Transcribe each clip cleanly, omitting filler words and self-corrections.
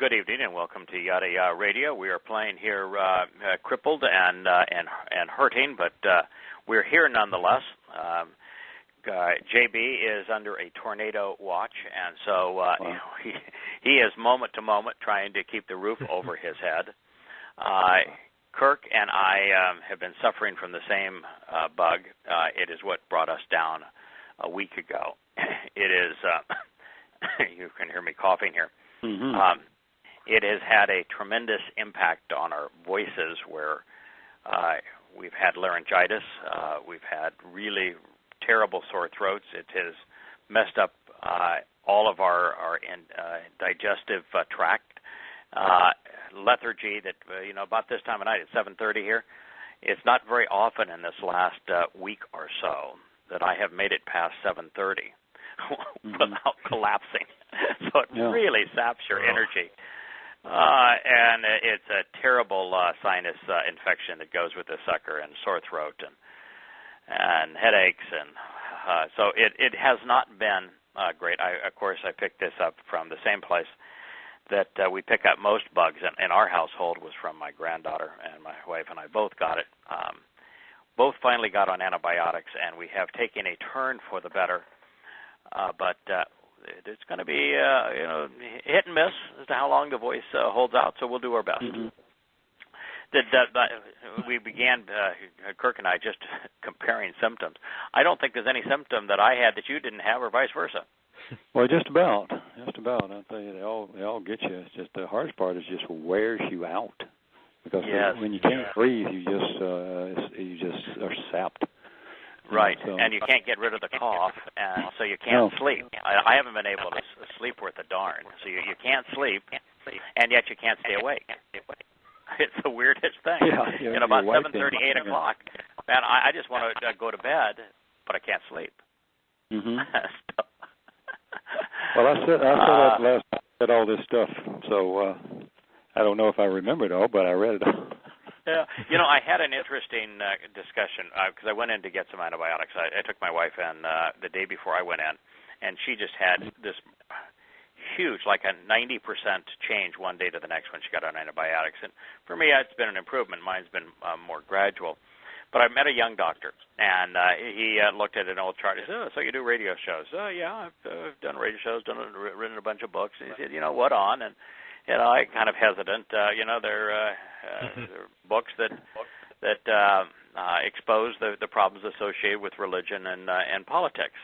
good evening and welcome to Yada Yahweh Radio. We are playing here crippled and hurting, but we're here nonetheless. JB is under a tornado watch, and so Wow. he is moment to moment trying to keep the roof over his head. Kirk and I have been suffering from the same bug. It is what brought us down a week ago. It is, you can hear me coughing here. Mm-hmm. It has had a tremendous impact on our voices where we've had laryngitis, we've had really terrible sore throats. It has messed up all of our digestive tract. Lethargy that, about this time of night, it's 7:30 here. It's not very often in this last week or so that I have made it past 7:30 without collapsing. So it really saps your energy. And it's a terrible sinus infection that goes with the sucker, and sore throat and headaches. And so it has not been great. Of course, I picked this up from the same place that we pick up most bugs in our household, was from my granddaughter, and my wife and I both got it. Both finally got on antibiotics, and we have taken a turn for the better. But it's going to be hit and miss as to how long the voice holds out, so we'll do our best. Mm-hmm. We began, Kirk and I, just comparing symptoms. I don't think there's any symptom that I had that you didn't have, or vice versa. Well, just about. I tell you, they all get you. It's just the hardest part is just wears you out, because when you can't breathe, you just are sapped. Right, and you can't get rid of the cough, and so you can't sleep. I haven't been able to sleep worth a darn. So you can't sleep, and yet you can't stay awake. It's the weirdest thing. Yeah, about 7:30, 8 o'clock, man, I just want to go to bed, but I can't sleep. Mm-hmm. Well, I said that last night, I read all this stuff, so I don't know if I remember it all, but I read it all. Yeah, I had an interesting discussion because I went in to get some antibiotics. I took my wife in the day before I went in, and she just had this huge, like a 90% change one day to the next when she got on antibiotics. And for me, it's been an improvement. Mine's been more gradual. But I met a young doctor, and he looked at an old chart. He said, "Oh, so you do radio shows?" "Oh, yeah, I've done radio shows, written a bunch of books." And he said, "What on?" And I kind of hesitant. They're books that expose the problems associated with religion and politics.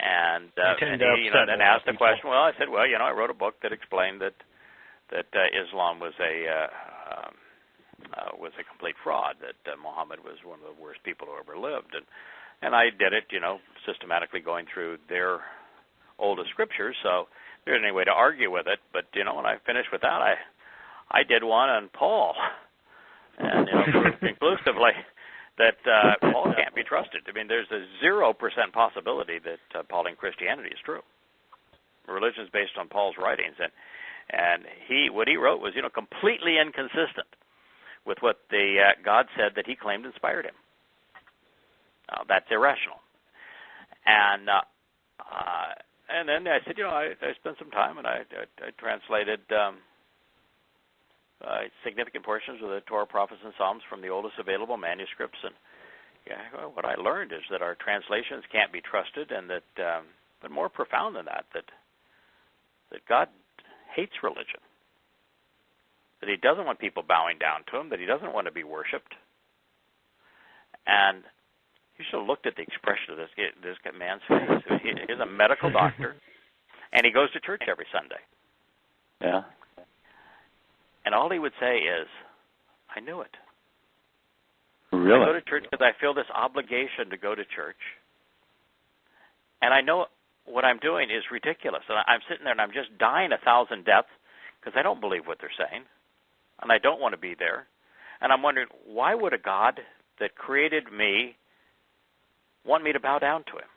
And he then asked the question. Well, I said, "Well, I wrote a book that explained that Islam was a complete fraud, that Muhammad was one of the worst people who ever lived." And I did it, systematically going through their oldest scriptures, so there isn't any way to argue with it. But, when I finished with that, I did one on Paul, and, proved conclusively that Paul can't be trusted. I mean, there's a 0% possibility that Pauline Christianity is true. Religion is based on Paul's writings, and what he wrote was, completely inconsistent with what the God said that he claimed inspired him. That's irrational. And then I said, I spent some time, and I translated significant portions of the Torah, prophets, and Psalms from the oldest available manuscripts. And what I learned is that our translations can't be trusted, and that, but more profound than that God hates religion. That he doesn't want people bowing down to him, that he doesn't want to be worshipped. And you should have looked at the expression of this man's face. He's a medical doctor, and he goes to church every Sunday. Yeah. And all he would say is, "I knew it. Really? I go to church because I feel this obligation to go to church. And I know what I'm doing is ridiculous. And I'm sitting there and I'm just dying 1,000 deaths because I don't believe what they're saying. And I don't want to be there. And I'm wondering, why would a God that created me want me to bow down to him?"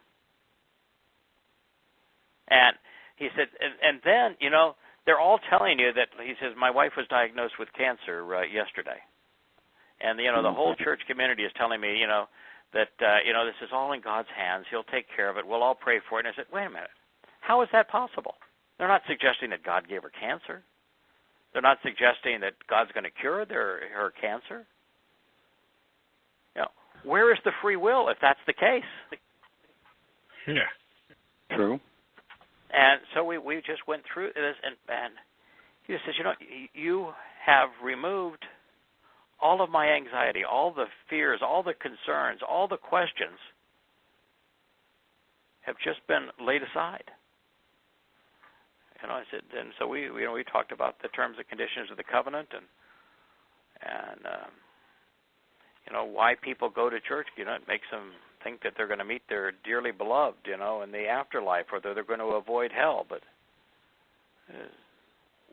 And he said, and then, they're all telling you that, he says, "My wife was diagnosed with cancer yesterday. And, the whole church community is telling me, that, this is all in God's hands. He'll take care of it. We'll all pray for it." And I said, "Wait a minute. How is that possible?" They're not suggesting that God gave her cancer. They're not suggesting that God's going to cure her cancer. Where is the free will if that's the case? Yeah. True. And so we just went through this, and he just says, you have removed all of my anxiety, all the fears, all the concerns, all the questions have just been laid aside. I said, and so we talked about the terms and conditions of the covenant, and why people go to church. It makes them think that they're going to meet their dearly beloved, in the afterlife, or that they're going to avoid hell. But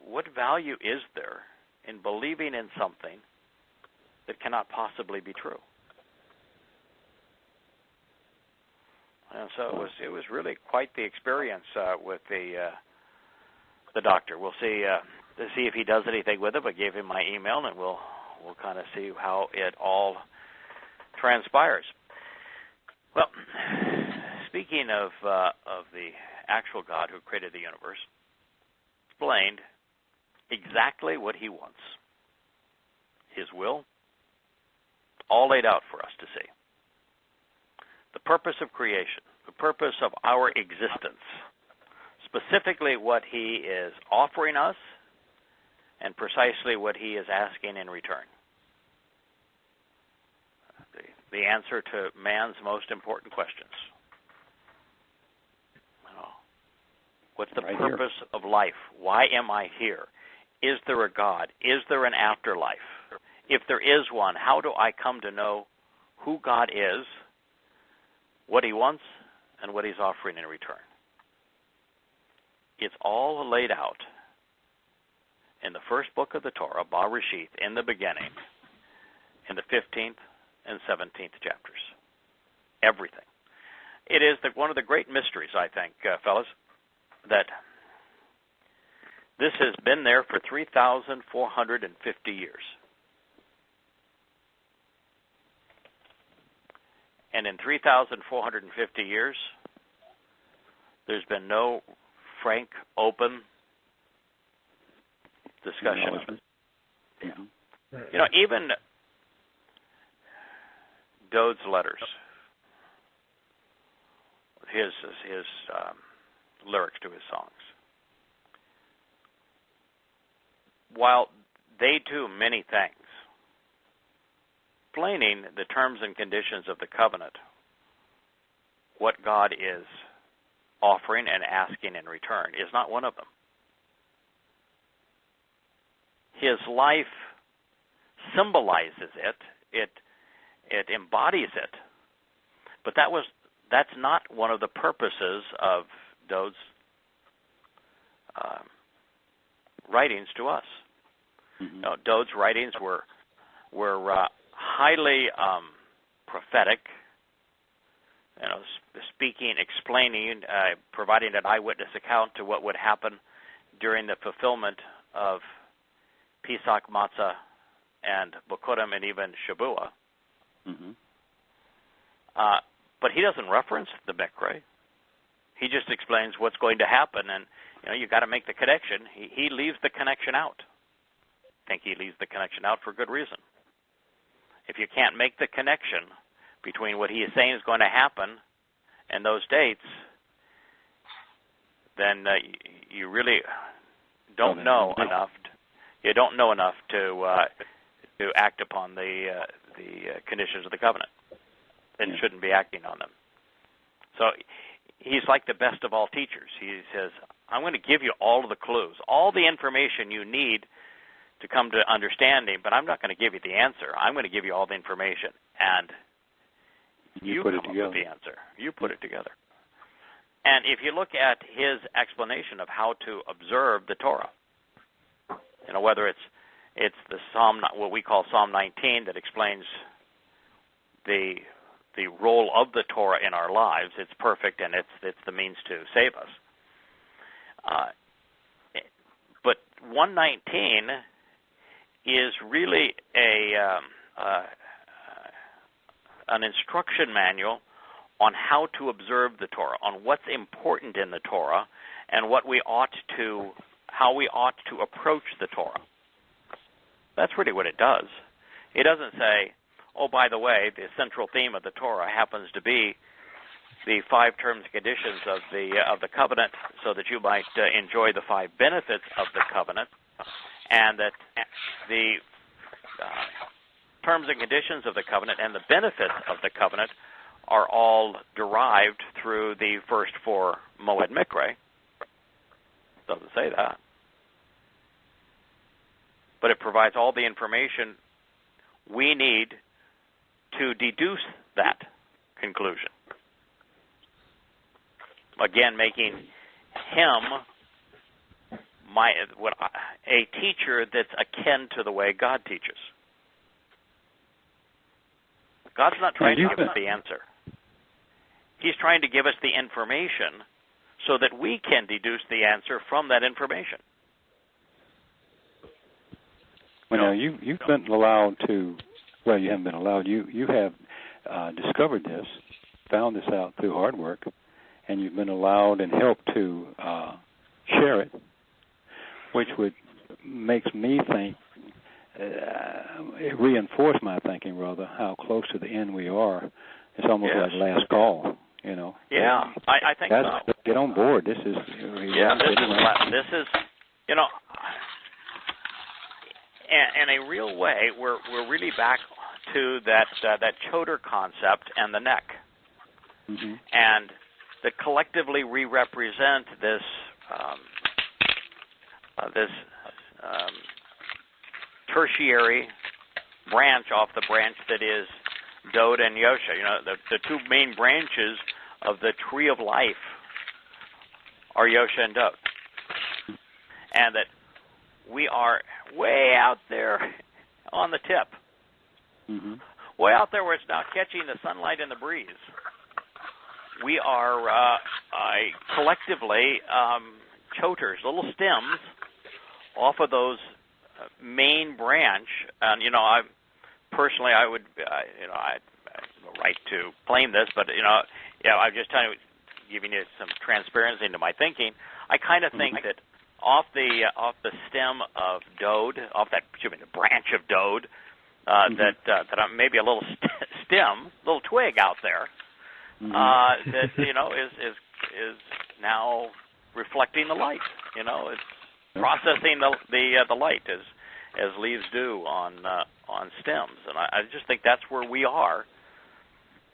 what value is there in believing in something that cannot possibly be true? And so it was really quite the experience with the doctor. We'll see to see if he does anything with it. I gave him my email, and we'll kind of see how it all transpires. Well, speaking of the actual God who created the universe, explained exactly what he wants. His will, all laid out for us to see. The purpose of creation, the purpose of our existence, specifically what he is offering us, and precisely what he is asking in return. The answer to man's most important questions. What's the purpose of life? Why am I here? Is there a God? Is there an afterlife? If there is one, how do I come to know who God is, what he wants, and what he's offering in return? It's all laid out in the first book of the Torah, Bereshith, in the beginning, in the 15th and 17th chapters. Everything. It is one of the great mysteries, I think, fellas, that this has been there for 3,450 years. And in 3,450 years, there's been no frank, open discussion of it. Yeah. Even Dode's letters, his lyrics to his songs, while they do many things, explaining the terms and conditions of the covenant, what God is offering and asking in return, is not one of them. His life symbolizes it. It embodies it. But that's not one of the purposes of Dode's writings to us. Mm-hmm. Dode's writings were highly prophetic, speaking, explaining, providing an eyewitness account to what would happen during the fulfillment of Pesach, Matzah, and Bokurim, and even Shabuah. Mm-hmm. But he doesn't reference the Mikra. He just explains what's going to happen, and you got to make the connection. He leaves the connection out. I think he leaves the connection out for good reason. If you can't make the connection between what he is saying is going to happen and those dates, then you really don't know enough. You don't know enough to act upon the conditions of the covenant, and shouldn't be acting on them. So he's like the best of all teachers. He says, I'm going to give you all of the clues, all the information you need to come to understanding, but I'm not going to give you the answer. I'm going to give you all the information, and you come up with the answer. You put it together. And if you look at his explanation of how to observe the Torah, whether it's the Psalm, what we call Psalm 19, that explains the role of the Torah in our lives. It's perfect, and it's the means to save us. But 119 is really an instruction manual on how to observe the Torah, on what's important in the Torah, and how we ought to approach the Torah. That's really what it does. It doesn't say, oh, by the way, the central theme of the Torah happens to be the 5 terms and conditions of the covenant, so that you might enjoy the 5 benefits of the covenant, and that the terms and conditions of the covenant and the benefits of the covenant are all derived through the first 4 Moed Mikre. Doesn't say that. But it provides all the information we need to deduce that conclusion. Again, making him a teacher that's akin to the way God teaches. God's not trying to give us the answer. He's trying to give us the information so that we can deduce the answer from that information. Well, now, you've been allowed to, well, you haven't been allowed, you have discovered this, found this out through hard work, and you've been allowed and helped to share it, which makes me think, it reinforced my thinking, rather, how close to the end we are. It's almost like last call, you know. Yeah, I think so. Get on board. This is... this is, you know, in a real way, we're really back to that choder concept and the neck. Mm-hmm. And that collectively we represent this tertiary branch off the branch that is Dod and Yosha. You know, the 2 main branches of the tree of life are Yosha and Dod. And that we are way out there on the tip. Mm-hmm. Way out there where it's now catching the sunlight and the breeze. We are collectively choters, little stems off of those main branch. And, you know, I would, I have no right to claim this, but, I'm just giving you some transparency into my thinking. I kind of think that off the stem of Dod, the branch of Dod, that I'm maybe a little stem, little twig out there, that is now reflecting the light. You know, it's processing the light as leaves do on stems, and I just think that's where we are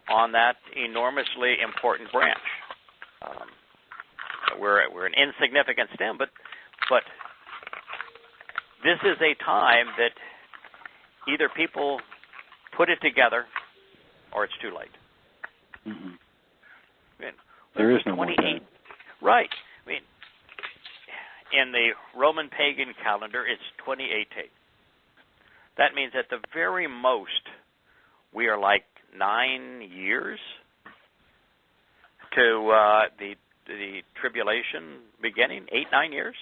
on that enormously important branch. We're an insignificant stem, but this is a time that either people put it together or it's too late. Mm-hmm. I mean, there is no more time. Right. I mean, in the Roman pagan calendar, it's 28 8. That means at the very most, we are like 9 years to the tribulation beginning, 8, 9 years.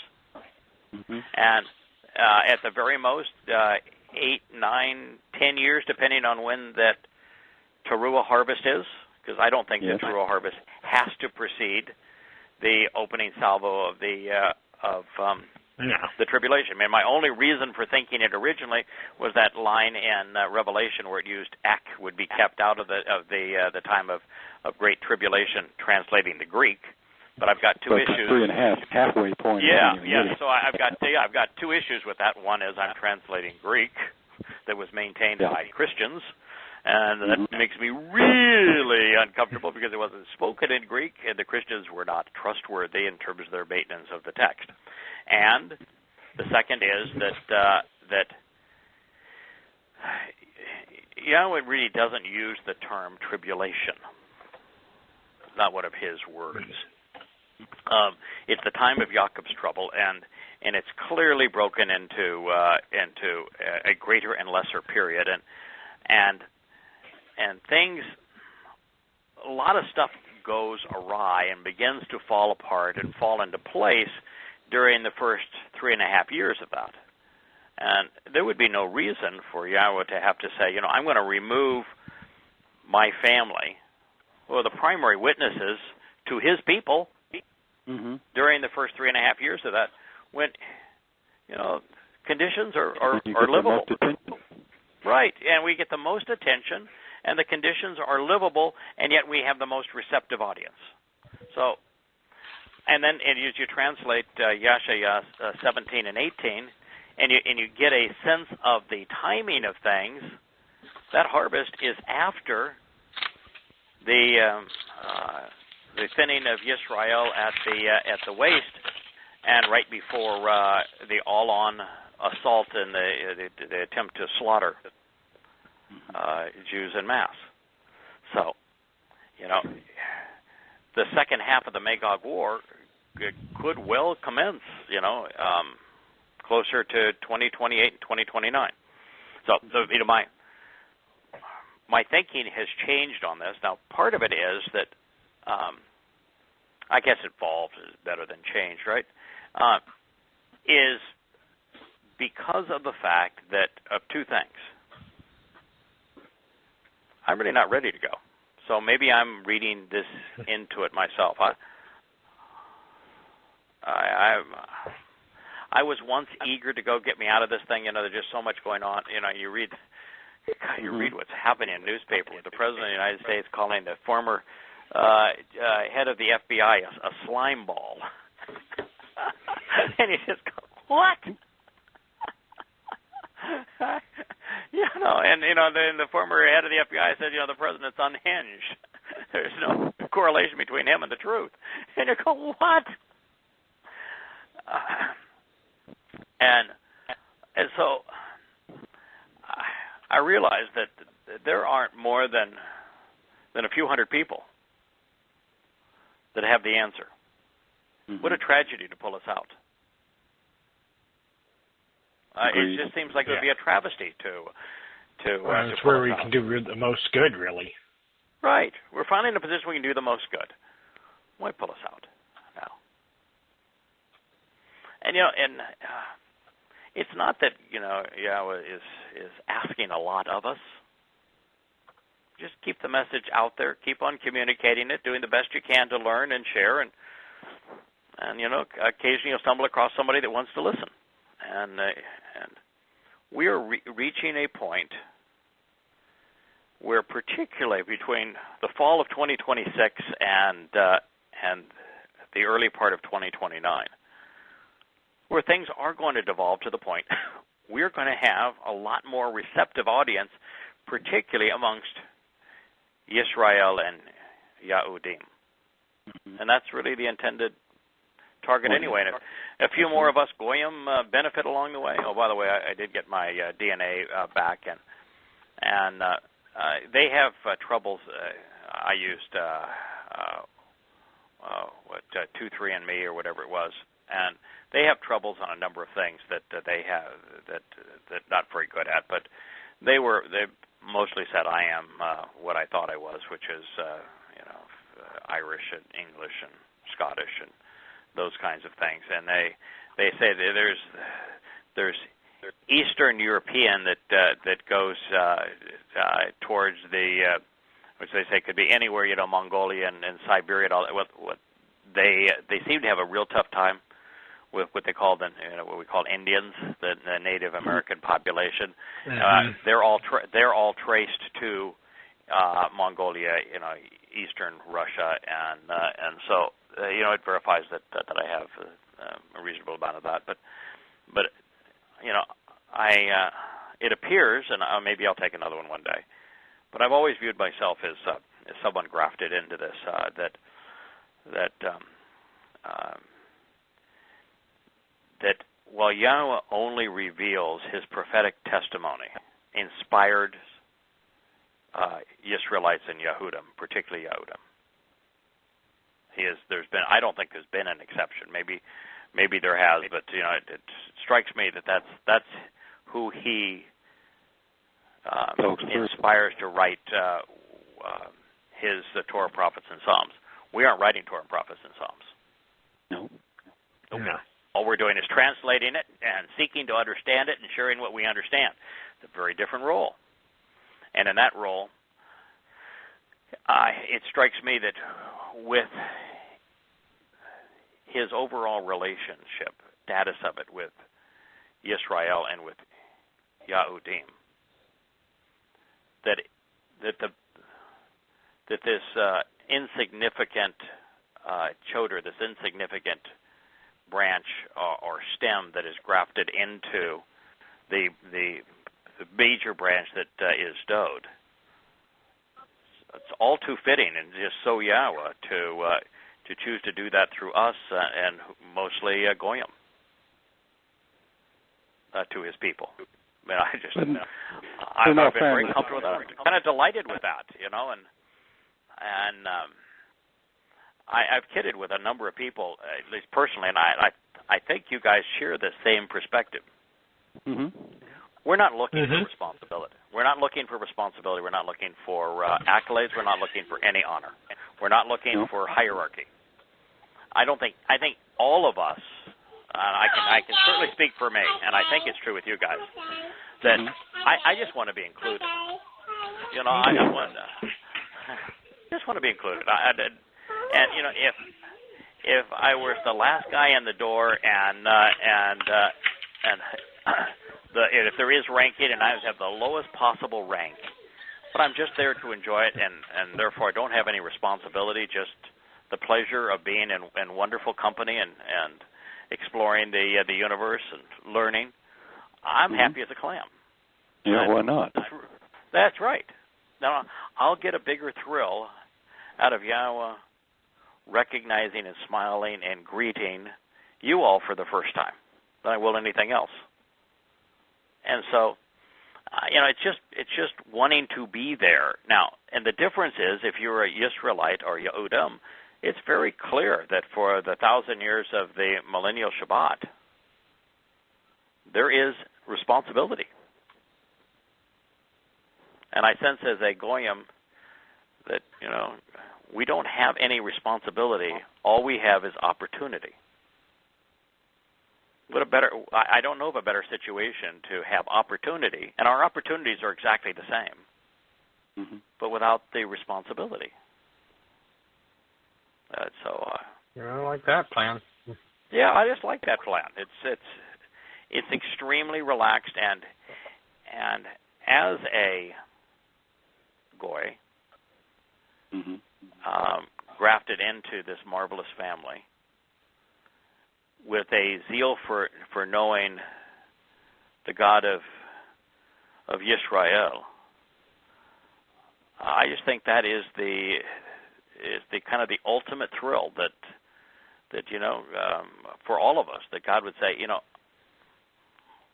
Mm-hmm. And at the very most, 8, 9, 10 years, depending on when that Towrah harvest is, because I don't think the Towrah harvest has to precede the opening salvo of the tribulation. I mean, my only reason for thinking it originally was that line in Revelation where it used ek would be kept out of the time of great tribulation, translating the Greek. But I've got two issues. 3.5 halfway point. Yeah. So I've got 2 issues with that. One is I'm translating Greek that was maintained by Christians, and that makes me really uncomfortable because it wasn't spoken in Greek, and the Christians were not trustworthy in terms of their maintenance of the text. And the second is that Yahweh really doesn't use the term tribulation. It's not one of his words. It's the time of Jacob's trouble, and it's clearly broken into a greater and lesser period, and things, a lot of stuff goes awry and begins to fall apart and fall into place during the first 3.5 years of that. And there would be no reason for Yahweh to have to say, I'm going to remove my family, well, the primary witnesses to his people, during the first 3.5 years of that, when conditions are livable. Right, and we get the most attention, and the conditions are livable, and yet we have the most receptive audience. So, and as you translate Yeshaya 17 and 18, and you get a sense of the timing of things, that harvest is after the thinning of Yisrael at the waist, and right before the all-on assault and the attempt to slaughter Jews en masse. So, the second half of the Magog War could well commence, closer to 2028 and 2029. So, my thinking has changed on this. Now, part of it is that, I guess evolved is better than changed, right? Is because of the fact that of two things. I'm really not ready to go. So maybe I'm reading this into it myself. I was once eager to go get me out of this thing. There's just so much going on. You read what's happening in the newspaper with the President of the United States calling the former head of the FBI a slime ball. And you just go, what? And the former head of the FBI said, the president's unhinged. There's no correlation between him and the truth. And you go, what? And so I realized that there aren't more than a few hundred people that have the answer. What a tragedy to pull us out. It just seems like it would be a travesty to it's where we can do the most good, really. Right. We're finally in a position we can do the most good. Why pull us out now? And it's not that Yahweh is asking a lot of us. Just keep the message out there. Keep on communicating it, doing the best you can to learn and share, and occasionally you'll stumble across somebody that wants to listen. And we are reaching a point where, particularly between the fall of 2026 and the early part of 2029, where things are going to devolve to the point we're going to have a lot more receptive audience, particularly amongst Yisrael and Yahudim. And that's really the intended target anyway. And a few more of us Goyim benefit along the way. Oh, by the way, I did get my DNA back, and they have troubles. I used 23andMe or whatever it was, and they have troubles on a number of things that they have that not very good at. But they mostly said I am what I thought I was, which is Irish and English and Scottish and those kinds of things. And they say that there's Eastern European that goes towards the which they say could be anywhere, Mongolia and Siberia. And all that. What they seem to have a real tough time with what they call what we call Indians, the Native American population. They're all traced to Mongolia, Eastern Russia, and so it verifies that I have a reasonable amount of that. But it appears, and maybe I'll take another one day. But I've always viewed myself as someone grafted into this. That while Yahweh only reveals His prophetic testimony, inspired Israelites and Yehudim, particularly Yehudim. I don't think there's been an exception. Maybe there has, but it strikes me that that's who He inspires to write the Torah, prophets, and Psalms. We aren't writing Torah, prophets, and Psalms. No. No. All we're doing is translating it and seeking to understand it and sharing what we understand. It's a very different role. And in that role, it strikes me that with his overall relationship, status of it with Yisrael and with Yahudim, that this insignificant chodar, this insignificant branch or stem that is grafted into the major branch that is Dod. It's all too fitting and just so Yahweh to choose to do that through us and mostly Goyim to his people. I mean, I'm very comfortable with that. I'm kind of delighted with that, and I've kidded with a number of people, at least personally, and I think you guys share the same perspective. Mm-hmm. We're not looking for responsibility. We're not looking for responsibility. We're not looking for accolades. We're not looking for any honor. We're not looking for hierarchy. I think all of us, I can certainly speak for me, and I think it's true with you guys, that I just want to be included. I just want to be included. And if I was the last guy in the door and if there is ranking and I have the lowest possible rank, but I'm just there to enjoy it and therefore I don't have any responsibility, just the pleasure of being in wonderful company and exploring the universe and learning, I'm happy as a clam. Yeah, why not? That's right. Now, I'll get a bigger thrill out of Yahweh recognizing and smiling and greeting you all for the first time than I will anything else. And so, it's just wanting to be there. Now, and the difference is, if you're a Yisraelite or Yehudim, it's very clear that for the 1,000 years of the millennial Shabbat, there is responsibility. And I sense as a Goyim that, we don't have any responsibility. All we have is opportunity. I don't know of a better situation to have opportunity, and our opportunities are exactly the same, but without the responsibility. I like that plan. Yeah, I just like that plan. It's extremely relaxed, and as a Goy, grafted into this marvelous family, with a zeal for knowing the God of Yisrael, I just think that is the kind of the ultimate thrill that for all of us, that God would say,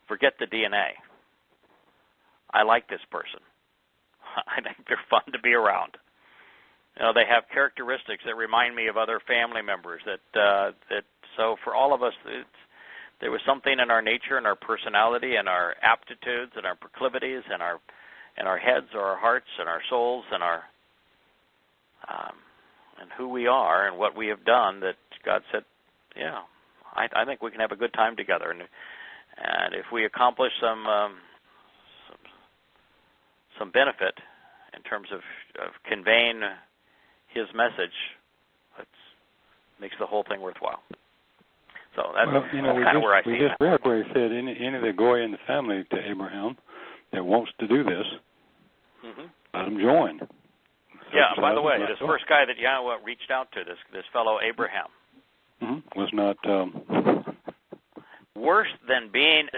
forget the DNA. I like this person. I think they're fun to be around. They have characteristics that remind me of other family members. So for all of us, there was something in our nature and our personality and our aptitudes and our proclivities and our heads or our hearts and our souls and our and who we are and what we have done, that God said, yeah, I think we can have a good time together. And if we accomplish some benefit in terms of conveying His message, that makes the whole thing worthwhile. So that's kind of where I see it. We just read where He said, any of the Goy in the family to Abraham that wants to do this, let them join. Yeah, by the way, this first guy that Yahweh reached out to, this fellow Abraham, was not worse than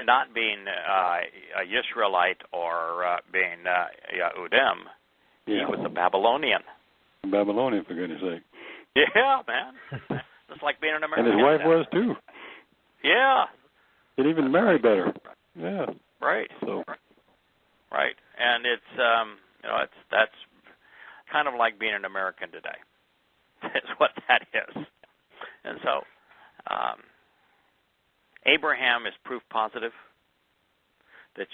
not being a Yisraelite or being Yehudim. He was a Babylonian. Babylonian, for goodness sake. Yeah, man. It's like being an American. And his wife was too. Yeah. He'd even marry better. Yeah. Right. So. Right, and it's that's kind of like being an American today. That's what that is. And so, Abraham is proof positive that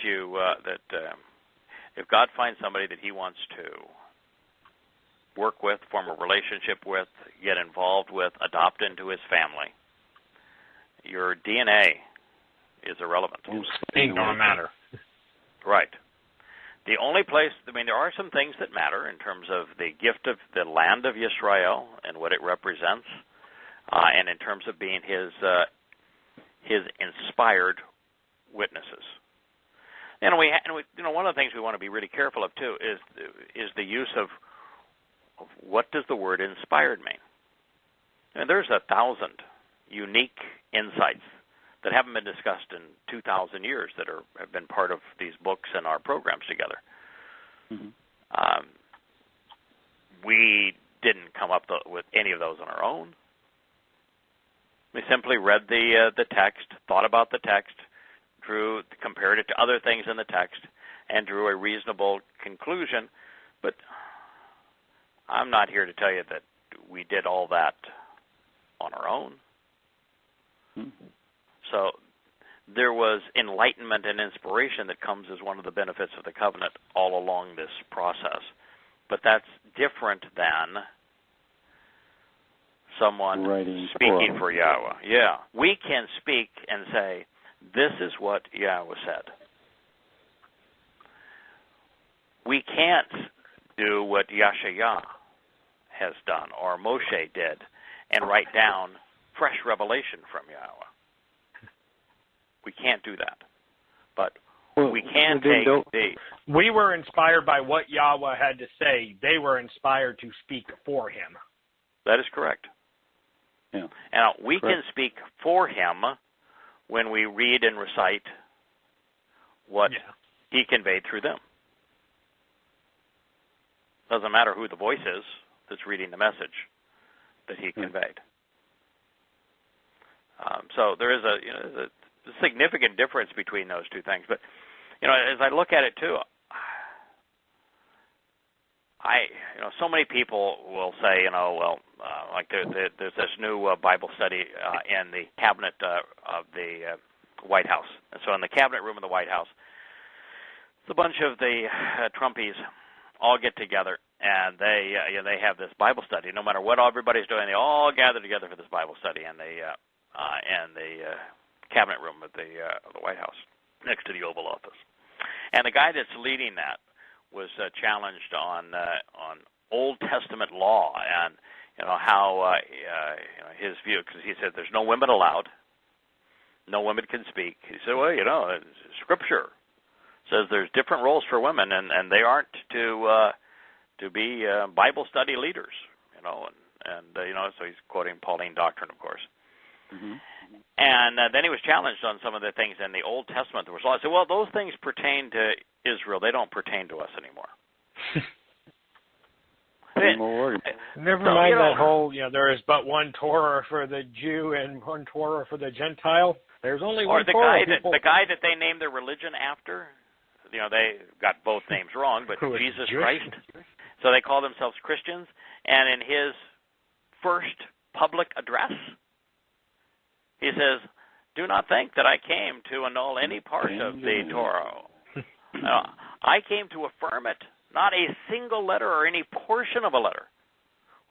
if God finds somebody that He wants to work with, form a relationship with, get involved with, adopt into His family, your DNA is irrelevant. Ain't gonna matter. Right. The only place, there are some things that matter in terms of the gift of the land of Yisrael and what it represents. and in terms of being his inspired witnesses. And we, one of the things we want to be really careful of too is the use of what does the word inspired mean. And there's 1,000 unique insights that haven't been discussed in 2,000 years that have been part of these books and our programs together. Mm-hmm. We didn't come up with any of those on our own. We simply read the text, thought about the text, compared it to other things in the text, and drew a reasonable conclusion. But I'm not here to tell you that we did all that on our own. Mm-hmm. So there was enlightenment and inspiration that comes as one of the benefits of the covenant all along this process. But that's different than someone speaking for Yahweh. Yeah. We can speak and say, this is what Yahweh said. We can't do what Yahshua has done or Moshe did and write down fresh revelation from Yahweh. We can't do that. But we can take We were inspired by what Yahweh had to say. They were inspired to speak for him. That is correct. Yeah. Now, we can speak for him when we read and recite what he conveyed through them. Doesn't matter who the voice is that's reading the message that he conveyed. So there is a significant difference between those two things. But, as I look at it too, so many people will say, like there's this new Bible study in the cabinet of the White House. And so in the cabinet room of the White House, a bunch of the Trumpies all get together, and they have this Bible study. No matter what everybody's doing, they all gather together for this Bible study in the cabinet room of the White House, next to the Oval Office. And the guy that's leading that was challenged on Old Testament law and how his view, because he said there's no women allowed, no women can speak. He said, well, Scripture says there's different roles for women, and they aren't to be Bible study leaders, so he's quoting Pauline doctrine, of course. Mm-hmm. And then he was challenged on some of the things in the Old Testament that was law. I said, well, those things pertain to Israel. They don't pertain to us anymore. Never mind that whole, there is but one Torah for the Jew and one Torah for the Gentile. There's only one Torah. The guy that they named their religion after, they got both names wrong, but Jesus Christ. So they call themselves Christians. And in his first public address, he says, do not think that I came to annul any part of the Torah. I came to affirm it. Not a single letter or any portion of a letter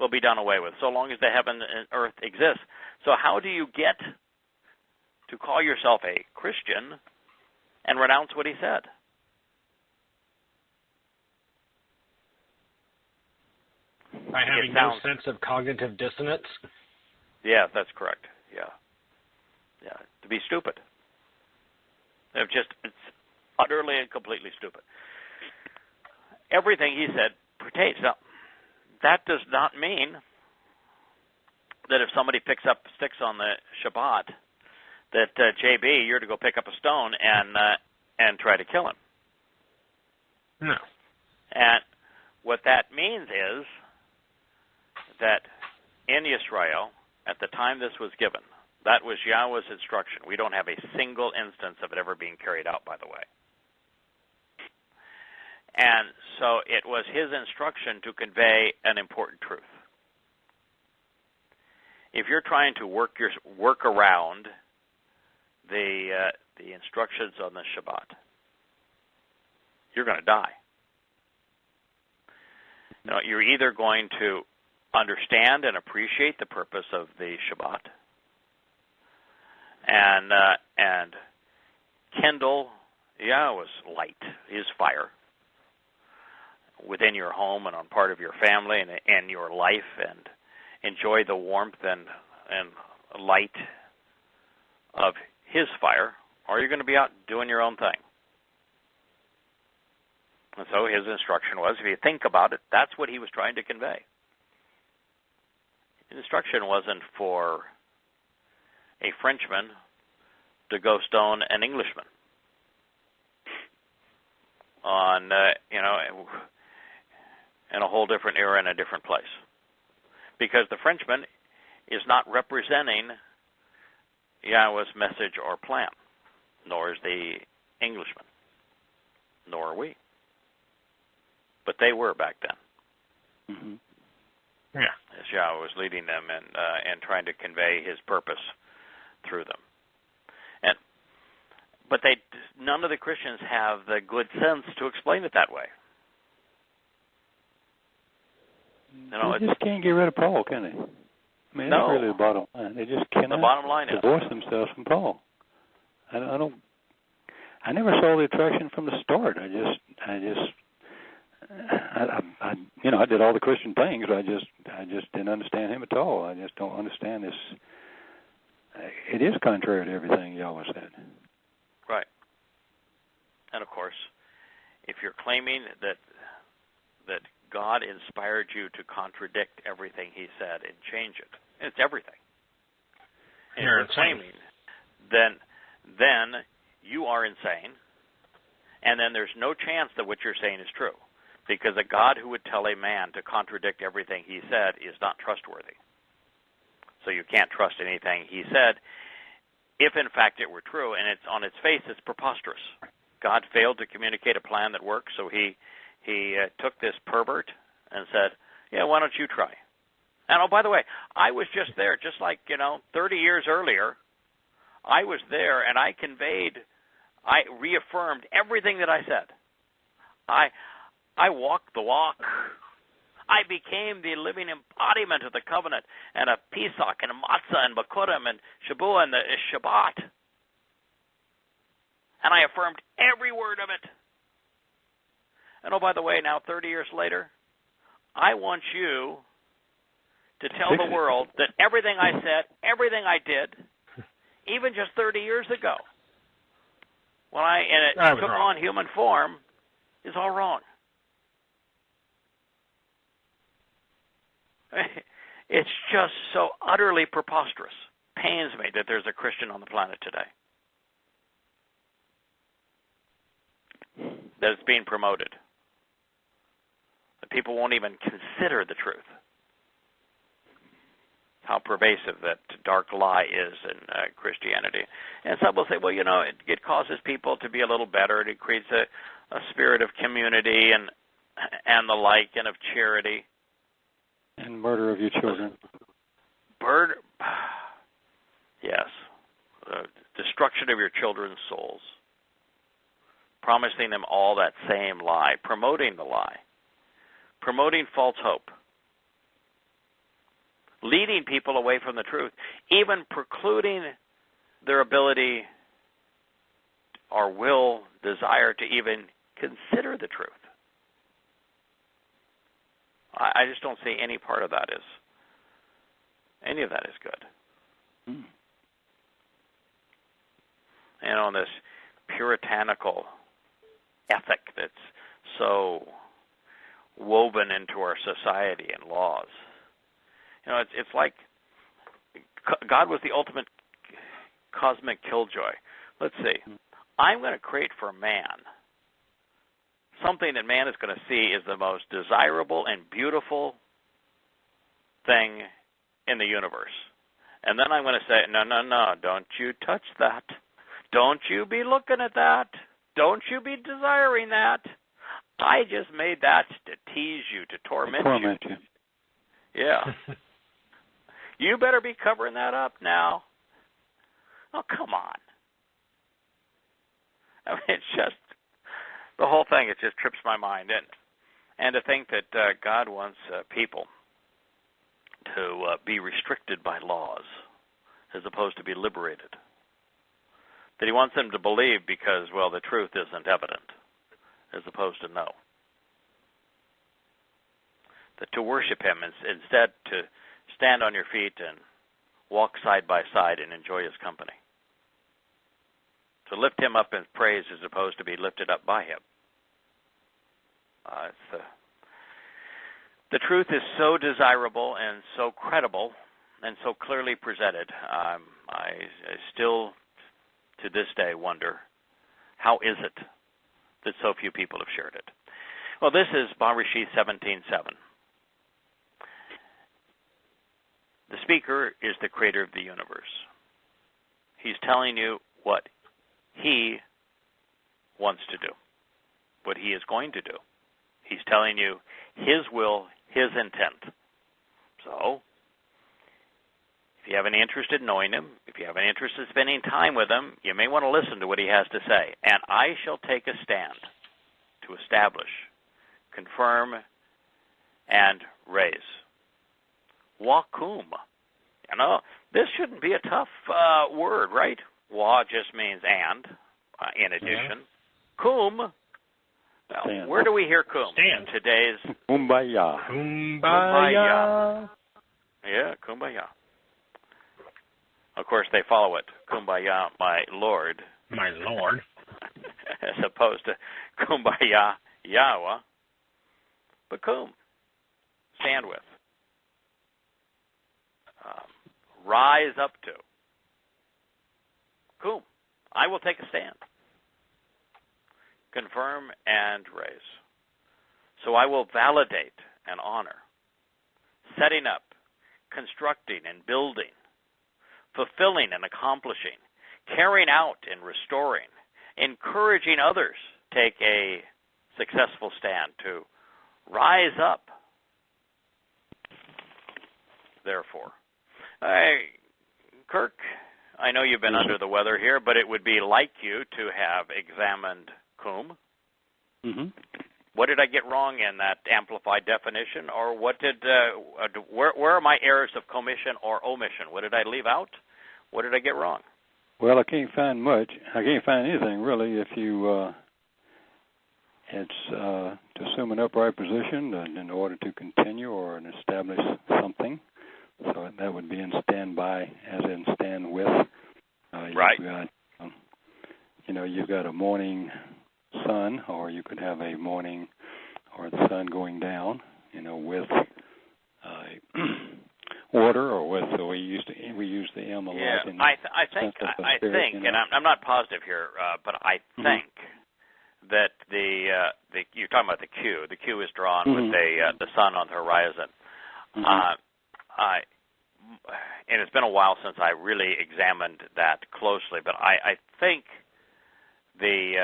will be done away with, so long as the heaven and earth exist. So how do you get to call yourself a Christian and renounce what he said? By having no sense of cognitive dissonance? Yeah, that's correct. Yeah, to be stupid. It's utterly and completely stupid. Everything he said pertains. Now, that does not mean that if somebody picks up sticks on the Shabbat, that JB, you're to go pick up a stone and try to kill him. No. And what that means is that in Israel, at the time this was given, that was Yahweh's instruction. We don't have a single instance of it ever being carried out, by the way. And so it was his instruction to convey an important truth. If you're trying to work around the instructions on the Shabbat, you're going to die. You're either going to understand and appreciate the purpose of the Shabbat and kindle Yahweh's light, his fire, within your home and on part of your family and your life, and enjoy the warmth and light of his fire, or you're going to be out doing your own thing. And so his instruction was, if you think about it, that's what he was trying to convey. His instruction wasn't for a Frenchman to go stone an Englishman on, in a whole different era in a different place. Because the Frenchman is not representing Yahweh's message or plan, nor is the Englishman, nor are we. But they were back then. Mm-hmm. Yeah. As Yahweh was leading them and trying to convey his purpose through them. But none of the Christians have the good sense to explain it that way. They just can't get rid of Paul, can they? I mean, that's really the bottom line. They just cannot the bottom line divorce themselves from Paul. I never saw the attraction from the start. I did all the Christian things. I just didn't understand him at all. I just don't understand this. It is contrary to everything Yahweh said. Right. And of course, if you're claiming that God inspired you to contradict everything he said and change it, it's everything. And you're if you're claiming, then you are insane, and then there's no chance that what you're saying is true, because a God who would tell a man to contradict everything he said is not trustworthy. So you can't trust anything he said if, in fact, it were true, and it's on its face, it's preposterous. God failed to communicate a plan that worked, so he took this pervert and said, yeah, why don't you try? And, oh, by the way, I was just there, just like, 30 years earlier, I was there, and I reaffirmed everything that I said. I walked the walk. I became the living embodiment of the covenant, and of Pesach, and Matzah, and Bakurim, and Shabuah, and the Shabbat. And I affirmed every word of it. And, oh, by the way, now 30 years later, I want you to tell the world that everything I said, everything I did, even just 30 years ago, when it took on human form, is all wrong. It's just so utterly preposterous. Pains me that there's a Christian on the planet today that it's being promoted. That people won't even consider the truth. How pervasive that dark lie is in Christianity. And some will say, well, it causes people to be a little better. It creates a spirit of community and the like, and of charity. And murder of your children. Yes. Destruction of your children's souls. Promising them all that same lie. Promoting the lie. Promoting false hope. Leading people away from the truth. Even precluding their ability or will, desire to even consider the truth. I just don't see any part of that any of that is good. This puritanical ethic that's so woven into our society and laws. It's like God was the ultimate cosmic killjoy. Let's see. I'm going to create for man something that man is going to see is the most desirable and beautiful thing in the universe. And then I'm going to say, no, don't you touch that. Don't you be looking at that. Don't you be desiring that. I just made that to tease you, to torment you. Yeah. You better be covering that up now. Oh, come on. I mean, it's just, the whole thing, it just trips my mind. And to think that God wants people to be restricted by laws as opposed to be liberated. That he wants them to believe because, well, the truth isn't evident, as opposed to no. That to worship him is instead to stand on your feet and walk side by side and enjoy his company. To lift him up in praise as opposed to be lifted up by him. The truth is so desirable and so credible and so clearly presented. I still, to this day, wonder, how is it that so few people have shared it? Well, this is Bereshit 17:7. The speaker is the creator of the universe. He's telling you what he wants to do, what he is going to do. He's telling you his will, his intent. So, if you have any interest in knowing him, if you have any interest in spending time with him, you may want to listen to what he has to say. And I shall take a stand to establish, confirm, and raise. Wakum. You know, this shouldn't be a tough word, right? Wa just means and, in addition. Yeah. Kum. Well, where do we hear kum? Stand. In today's... Kumbaya. Kumbaya. Yeah, kumbaya. Of course, they follow it. Kumbaya, my Lord. My Lord. As opposed to kumbaya, Yahweh. But kum. Stand with. Rise up to. Kum. I will take a stand. Confirm and raise. So I will validate and honor. Setting up, constructing and building. Fulfilling and accomplishing. Carrying out and restoring. Encouraging others take a successful stand to rise up. Therefore. Kirk, I know you've been under the weather here, but it would be like you to have examined Kum. Mm-hmm. What did I get wrong in that amplified definition, or what did where are my errors of commission or omission? What did I leave out? What did I get wrong? Well, I can't find much. I can't find anything really. If you, it's to assume an upright position in order to continue or establish something. So that would be in standby, as in stand with. Right. You've got a morning sun, or you could have a morning or the sun going down, with order, or with. So we use the M a lot. Yeah, I think, and I'm not positive here, but I think that you're talking about the Q. The Q is drawn with the sun on the horizon. And it's been a while since I really examined that closely, but I think the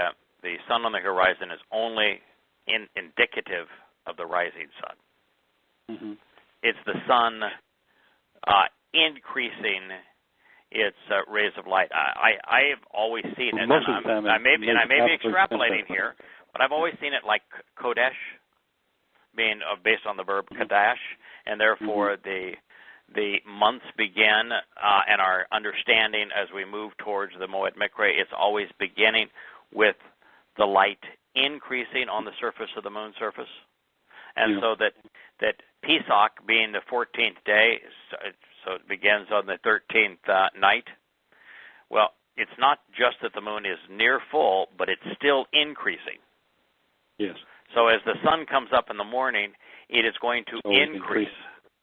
sun on the horizon is only indicative of the rising sun. Mm-hmm. It's the sun increasing its rays of light. I have always seen it, and I may be extrapolating here, but I've always seen it like Kodesh, being based on the verb Kadash, and therefore the months begin, and our understanding as we move towards the Moed Mikre, it's always beginning with the light increasing on the surface of the moon surface. And so that Pesach being the 14th day, so it begins on the 13th night. Well, it's not just that the moon is near full, but it's still increasing. Yes. So as the sun comes up in the morning, it is going to increase.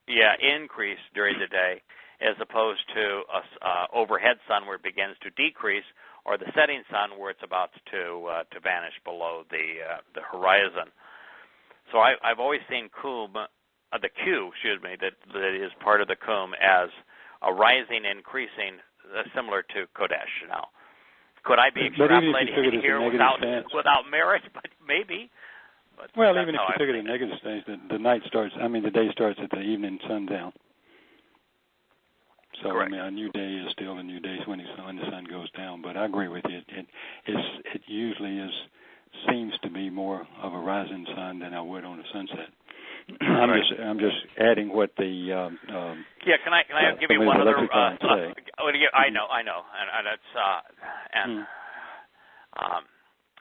Yeah, increase during the day, as opposed to a overhead sun where it begins to decrease, or the setting sun where it's about to vanish below the horizon. So I've always seen the Q, that is part of the Kum as a rising, increasing, similar to Kodesh. Now, could I be extrapolating here without merit? But maybe. But well, even if you took it in negative states, the day starts at the evening sundown. So, correct. A new day is still a new day when the sun goes down. But I agree with you. It usually seems to be more of a rising sun than I would on a sunset. I'm just adding what the yeah. Can I give you one other? I know, and it's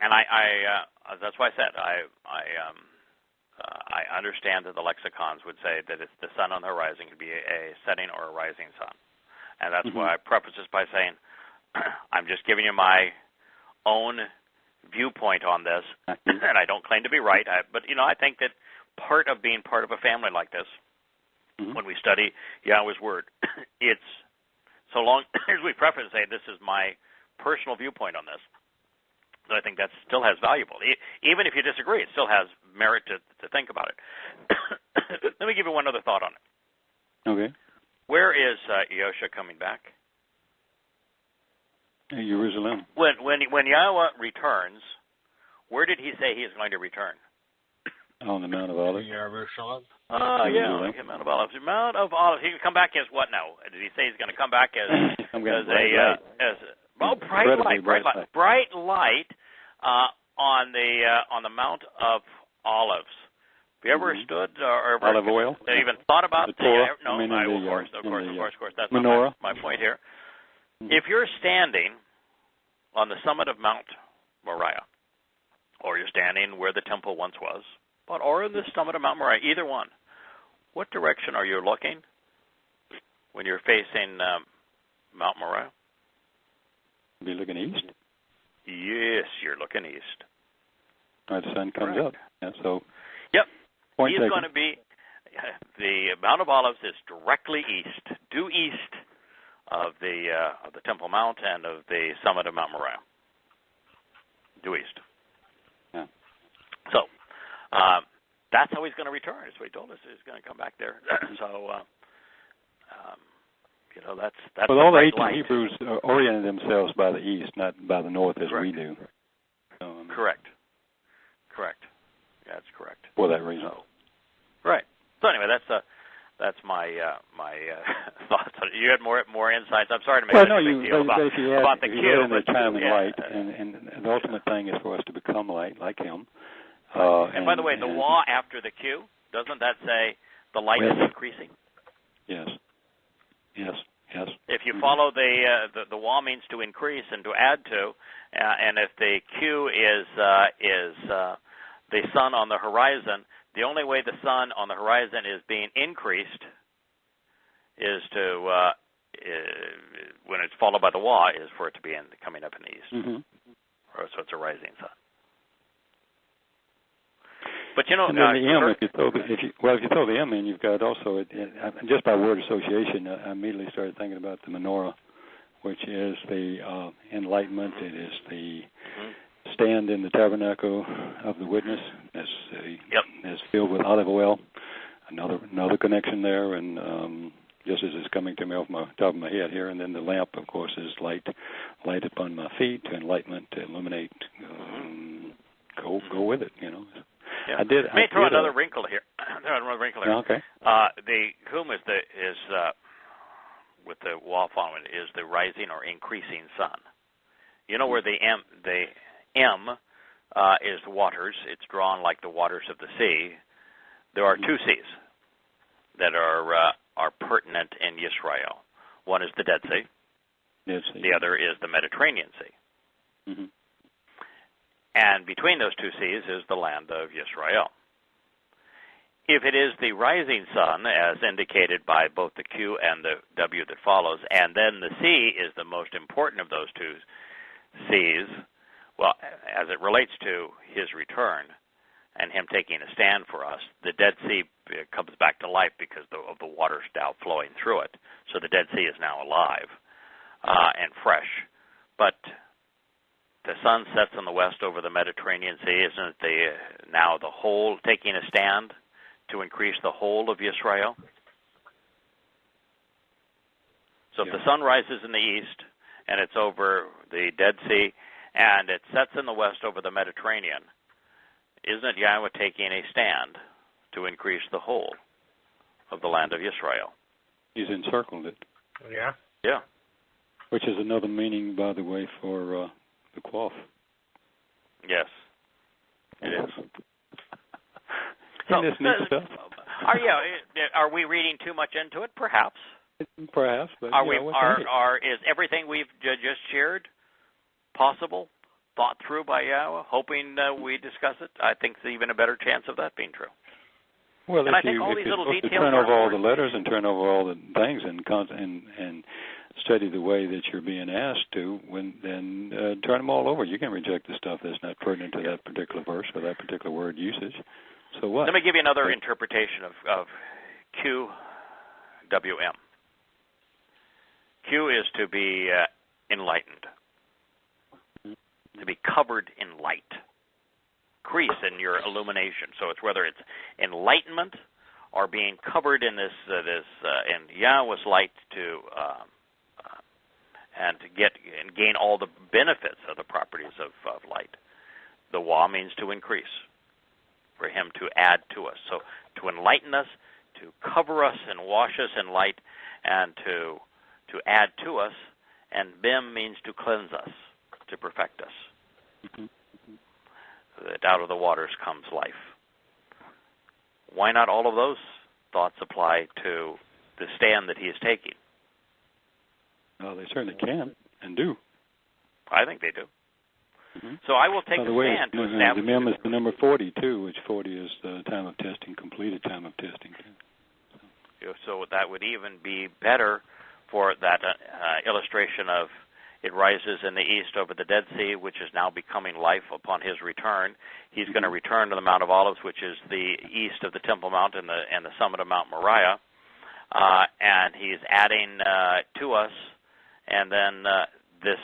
and I that's why I said I understand that the lexicons would say that it's the sun on the horizon could be a setting or a rising sun, And that's why I preface this by saying I'm just giving you my own viewpoint on this, and I don't claim to be right. But I think that part of being part of a family like this, when we study Yahweh's Word, it's so long as we preface and say this is my personal viewpoint on this, so I think that still has valuable. Even if you disagree, it still has merit to think about it. Let me give you one other thought on it. Okay. Where is Yahusha coming back? Jerusalem. When Yahweh returns, where did he say he is going to return? On the Mount of Olives. Jerusalem. Oh, yeah, on the Mount of Olives. Mount of Olives. He can come back as what now? Did he say he's going to come back as bright light on the Mount of Olives? Have you ever stood or ever olive oil? Even thought about the Torah? of course. That's menorah. my point here. If you're standing on the summit of Mount Moriah, or you're standing where the temple once was, or the summit of Mount Moriah, either one, what direction are you looking when you're facing Mount Moriah? Be looking east? Yes, you're looking east. The sun comes up. Yeah, so. Yep. He's going to be, the Mount of Olives is directly east, due east of the Temple Mount and of the summit of Mount Moriah. Due east. Yeah. So, that's how he's going to return. That's what he told us. He's going to come back there. So, that's well, all the ancient Hebrews oriented themselves by the east, not by the north as we do. So, Correct. That's correct. For that reason. Right. So anyway, that's my thoughts. You had more insights. I'm sorry to make a big deal about the Q. But time and light, and the ultimate thing is for us to become light, like Him. And by the way, the Wah after the Q, doesn't that say the light is increasing? Yes. If you follow the Wah means to increase and to add to, and if the Q is the sun on the horizon, the only way the sun on the horizon is being increased is to when it's followed by the Wah is for it to be coming up in the east, or so it's a rising sun. But and then the M, if you throw the M in, you've got also just by word association, I immediately started thinking about the menorah, which is the enlightenment. It is the stand in the tabernacle of the witness. Is filled with olive oil. Another connection there, and just as it's coming to me off my top of my head here, and then the lamp, of course, is light upon my feet, to enlightenment, to illuminate. Go with it, Yeah. I did. Let me throw another wrinkle here. Okay. The whom is with the wall following is the rising or increasing sun. You know where the M is the waters. It's drawn like the waters of the sea. There are two seas that are pertinent in Yisrael. One is the Dead Sea. The other is the Mediterranean Sea. And between those two seas is the land of Yisrael. If it is the rising sun, as indicated by both the Q and the W that follows, and then the sea is the most important of those two seas, well, as it relates to his return and him taking a stand for us, the Dead Sea comes back to life because of the waters now flowing through it. So the Dead Sea is now alive and fresh. But the sun sets in the west over the Mediterranean Sea. Isn't it now the whole taking a stand to increase the whole of Yisrael? So if the sun rises in the east and it's over the Dead Sea and it sets in the west over the Mediterranean, isn't it Yahweh taking a stand to increase the whole of the land of Yisrael? He's encircled it. Yeah. Which is another meaning, by the way, for the cloth. Yes, it is. So, this neat stuff. Are we reading too much into it? Perhaps. Perhaps, but is everything we've just shared possible, thought through by Yahweh, hoping we discuss it? I think there's even a better chance of that being true. Well, and I think all these little details turn over all the letters and turn over all the things and study the way that you're being asked to, then turn them all over. You can reject the stuff that's not pertinent to that particular verse or that particular word usage. So what? Let me give you another interpretation of QWM. Q is to be enlightened, to be covered in light, increase in your illumination. So it's whether it's enlightenment or being covered in this in Yahweh's light and to gain all the benefits of the properties of light. The Wah means to increase, for Him to add to us. So to enlighten us, to cover us and wash us in light, and to add to us. And Bim means to cleanse us, to perfect us. Mm-hmm. That out of the waters comes life. Why not all of those thoughts apply to the stand that he is taking? Well, they certainly can and do. I think they do. Mm-hmm. So I will take a stand to establish... The Mem is the number 40, too, which 40 is the time of testing, completed time of testing. So that would even be better for that illustration of it rises in the east over the Dead Sea, which is now becoming life upon His return. He's going to return to the Mount of Olives, which is the east of the Temple Mount and the summit of Mount Moriah. And He's adding to us. And then this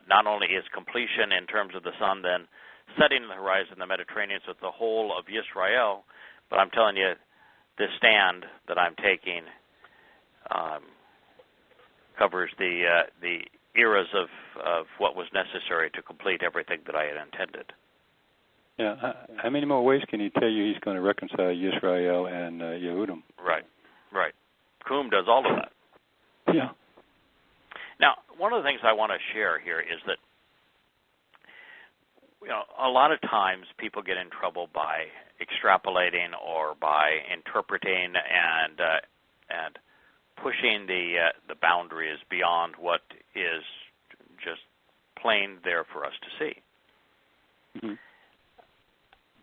not only is completion in terms of the sun then setting in the horizon in the Mediterranean, so it's the whole of Yisrael, but I'm telling you, this stand that I'm taking covers the eras of what was necessary to complete everything that I had intended. Yeah, how many more ways can He tell you He's going to reconcile Yisrael and Yehudim? Right. Qum does all of that. Yeah. Now, one of the things I want to share here is that, a lot of times people get in trouble by extrapolating or by interpreting and pushing the boundaries beyond what is just plain there for us to see. Mm-hmm.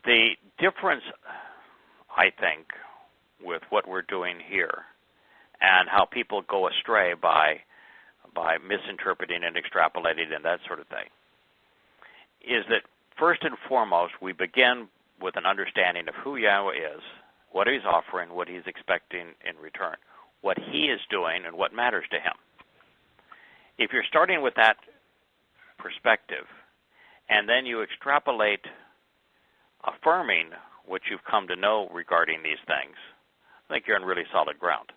The difference, I think, with what we're doing here and how people go astray by misinterpreting and extrapolating and that sort of thing, is that first and foremost we begin with an understanding of who Yahweh is, what He's offering, what He's expecting in return, what He is doing, and what matters to Him. If you're starting with that perspective, and then you extrapolate affirming what you've come to know regarding these things, I think you're on really solid ground.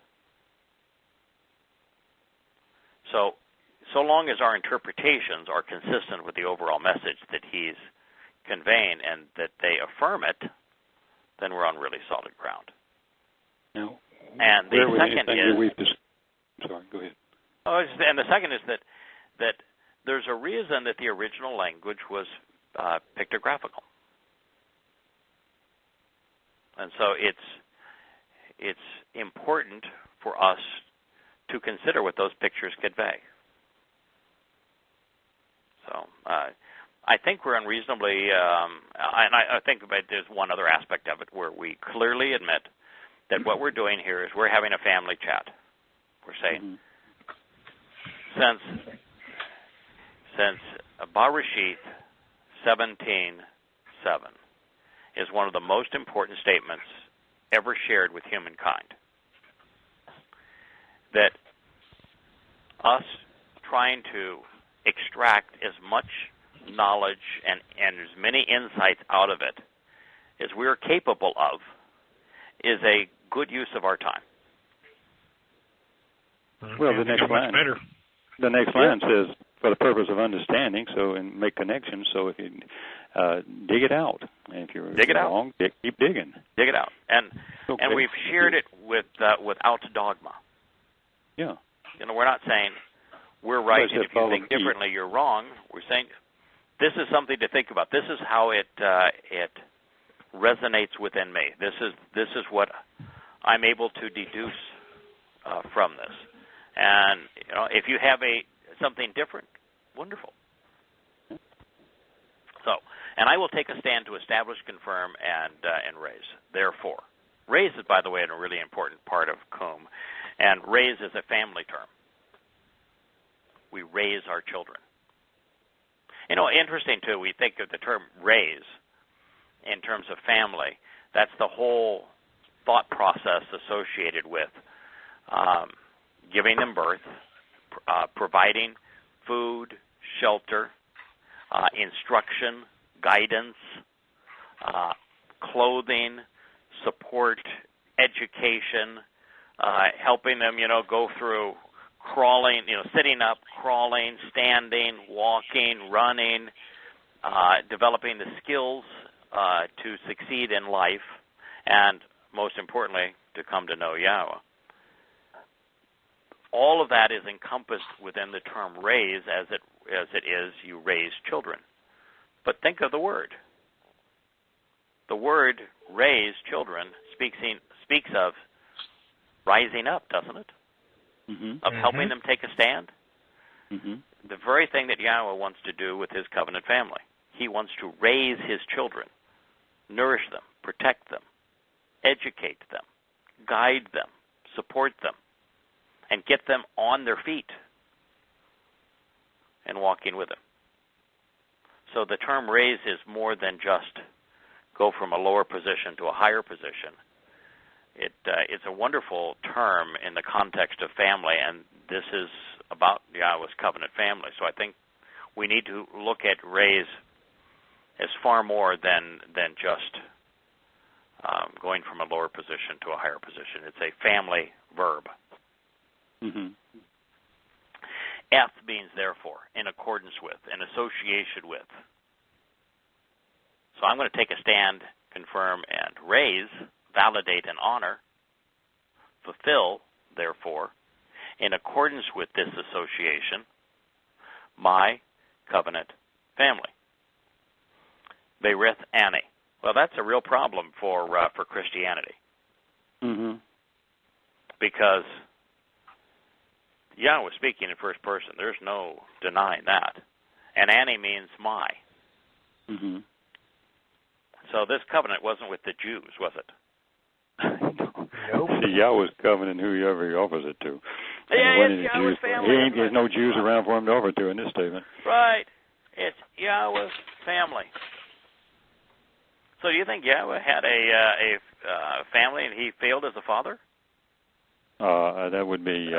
So long as our interpretations are consistent with the overall message that He's conveying and that they affirm it, then we're on really solid ground. Now, and the second is... Sorry, go ahead. And the second is that there's a reason that the original language was pictographical. And so it's important for us to consider what those pictures convey. So I think we're unreasonably, and I think there's one other aspect of it where we clearly admit that what we're doing here is we're having a family chat. We're saying, since Bereshith 17:7 is one of the most important statements ever shared with humankind, that us trying to extract as much knowledge and as many insights out of it as we're capable of is a good use of our time. Well, the next line says, for the purpose of understanding, and make connections, so if you dig it out. And if you're wrong, keep digging. Dig it out. And we've shared it without dogma. Yeah. We're not saying we're right, and if you think differently, you're wrong. We're saying this is something to think about. This is how it resonates within me. This is what I'm able to deduce from this. And if you have something different, wonderful. So, and I will take a stand to establish, confirm, and raise. Therefore, raise is, by the way, a really important part of Qum, and raise is a family term. We raise our children. You know, interesting, too, we think of the term raise in terms of family. That's the whole thought process associated with giving them birth, providing food, shelter, instruction, guidance, clothing, support, education, helping them, go through crawling, sitting up, crawling, standing, walking, running, developing the skills to succeed in life, and most importantly, to come to know Yahweh. All of that is encompassed within the term raise as it is you raise children. But think of the word. The word raise children speaks of rising up, doesn't it? Mm-hmm. Of helping them take a stand. Mm-hmm. The very thing that Yahweh wants to do with his covenant family. He wants to raise his children, nourish them, protect them, educate them, guide them, support them, and get them on their feet and walking with him. So the term raise is more than just go from a lower position to a higher position. It's a wonderful term in the context of family, and this is about Yahweh's covenant family. So I think we need to look at raise as far more than just going from a lower position to a higher position. It's a family verb. Mm-hmm. F means therefore, in accordance with, in association with. So I'm going to take a stand, confirm, and raise, validate, and honor, fulfill, therefore, in accordance with this association, my covenant family. Berith Ani. Well, that's a real problem for Christianity. Mm-hmm. Because Yahweh speaking in first person. There's no denying that. And Ani means my. Mm-hmm. So this covenant wasn't with the Jews, was it? Nope. See, Yahweh's covenant whoever he offers it to. Yeah, it's Yahweh's family. There's no Jews around for him to offer to in this statement. Right. It's Yahweh's family. So do you think Yahweh had a family and he failed as a father? That would be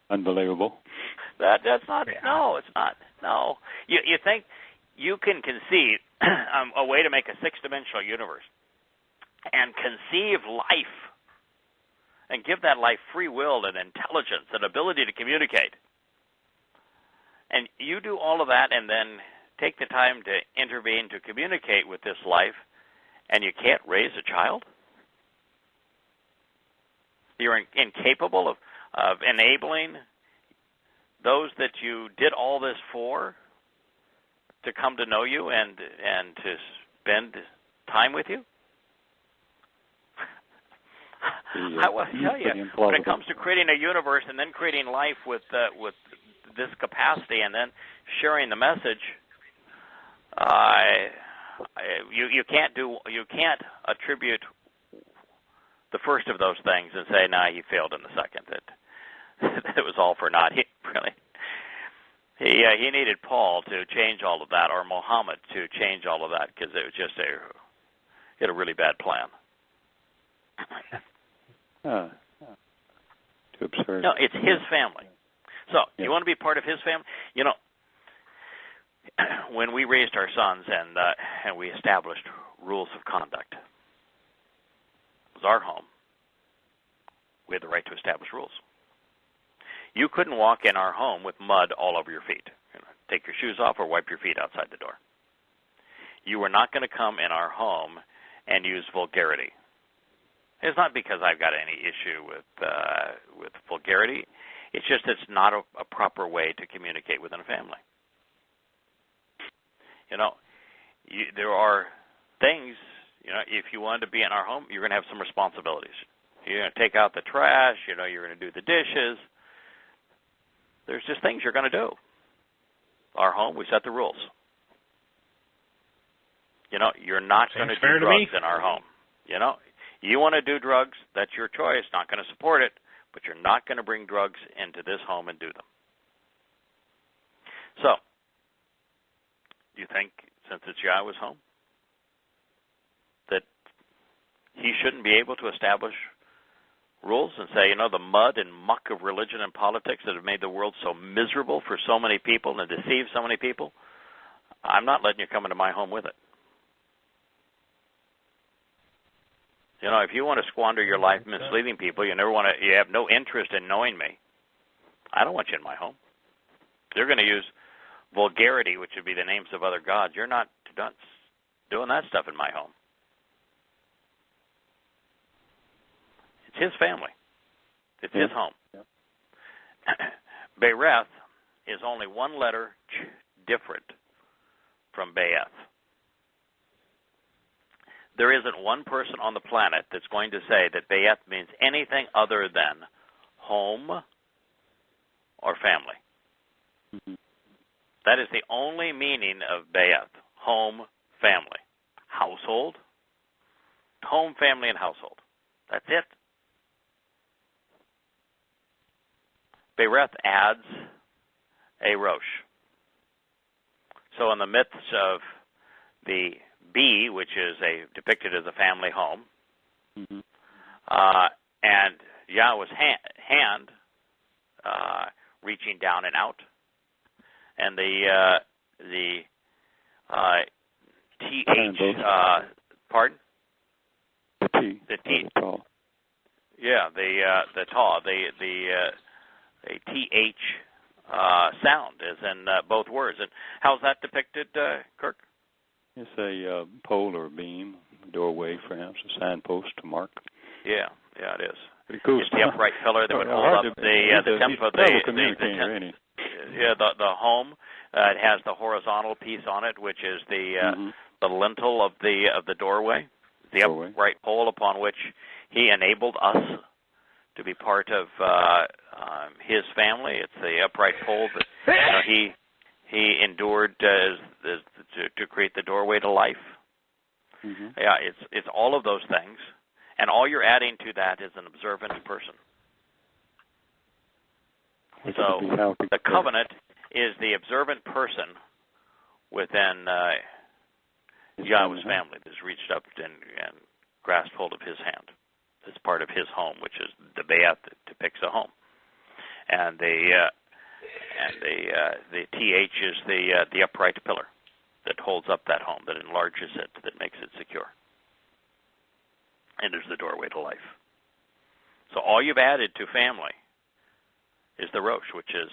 unbelievable. That's not. Yeah. No, it's not. No. You think you can conceive a way to make a six-dimensional universe and conceive life and give that life free will and intelligence and ability to communicate. And you do all of that and then take the time to intervene to communicate with this life, and you can't raise a child? You're incapable of enabling those that you did all this for to come to know you and to spend time with you? I will tell you, when it comes to creating a universe and then creating life with this capacity and then sharing the message, you can't attribute the first of those things and say, "Nah, he failed in the second." It was all for naught. He needed Paul to change all of that, or Muhammad to change all of that, because it was just he had a really bad plan. Too absurd. No, it's his family. So, you want to be part of his family? You know, when we raised our sons and we established rules of conduct, it was our home. We had the right to establish rules. You couldn't walk in our home with mud all over your feet. Take your shoes off or wipe your feet outside the door. You were not going to come in our home and use vulgarity. It's not because I've got any issue with vulgarity. It's just it's not a proper way to communicate within a family. There are things, if you wanted to be in our home, you're going to have some responsibilities. You're going to take out the trash, you're going to do the dishes. There's just things you're going to do. Our home, we set the rules. You're not going to do drugs in our home. You want to do drugs, that's your choice. Not going to support it, but you're not going to bring drugs into this home and do them. So, do you think, since it's Yahweh's home, that he shouldn't be able to establish rules and say, the mud and muck of religion and politics that have made the world so miserable for so many people and deceived so many people, I'm not letting you come into my home with it. If you want to squander your life misleading people, you have no interest in knowing me, I don't want you in my home. You're going to use vulgarity, which would be the names of other gods. You're not doing that stuff in my home. It's his family. It's his home. Yeah. Bereth is only one letter different from Be'eth. There isn't one person on the planet that's going to say that Be'eth means anything other than home or family. Mm-hmm. That is the only meaning of Be'eth, home, family. Household, home, family, and household. That's it. Bereth adds a Rosh. So in the myths of the bee, which is depicted as a family home, mm-hmm. And Yahweh's hand reaching down and out, and the TH, pardon? The T. The T. The tall. Yeah, the tall, a TH sound is in both words. And how's that depicted, Kirk? It's a pole or beam, doorway, perhaps, a signpost to mark. Yeah, it is. Pretty cool it's stuff. the upright pillar that would hold up the temple. The home. It has the horizontal piece on it, which is the lintel of the doorway, the upright pole upon which he enabled us to be part of his family. It's the upright pole that he endured to create the doorway to life. Mm-hmm. Yeah, it's all of those things, and all you're adding to that is an observant person. So the covenant is the observant person within Yahweh's family that's reached up and grasped hold of his hand. It's part of his home, which is the Be'eth that depicts a home, and the TH is the upright pillar that holds up that home, that enlarges it, that makes it secure, and is the doorway to life. So all you've added to family is the Rosh, which is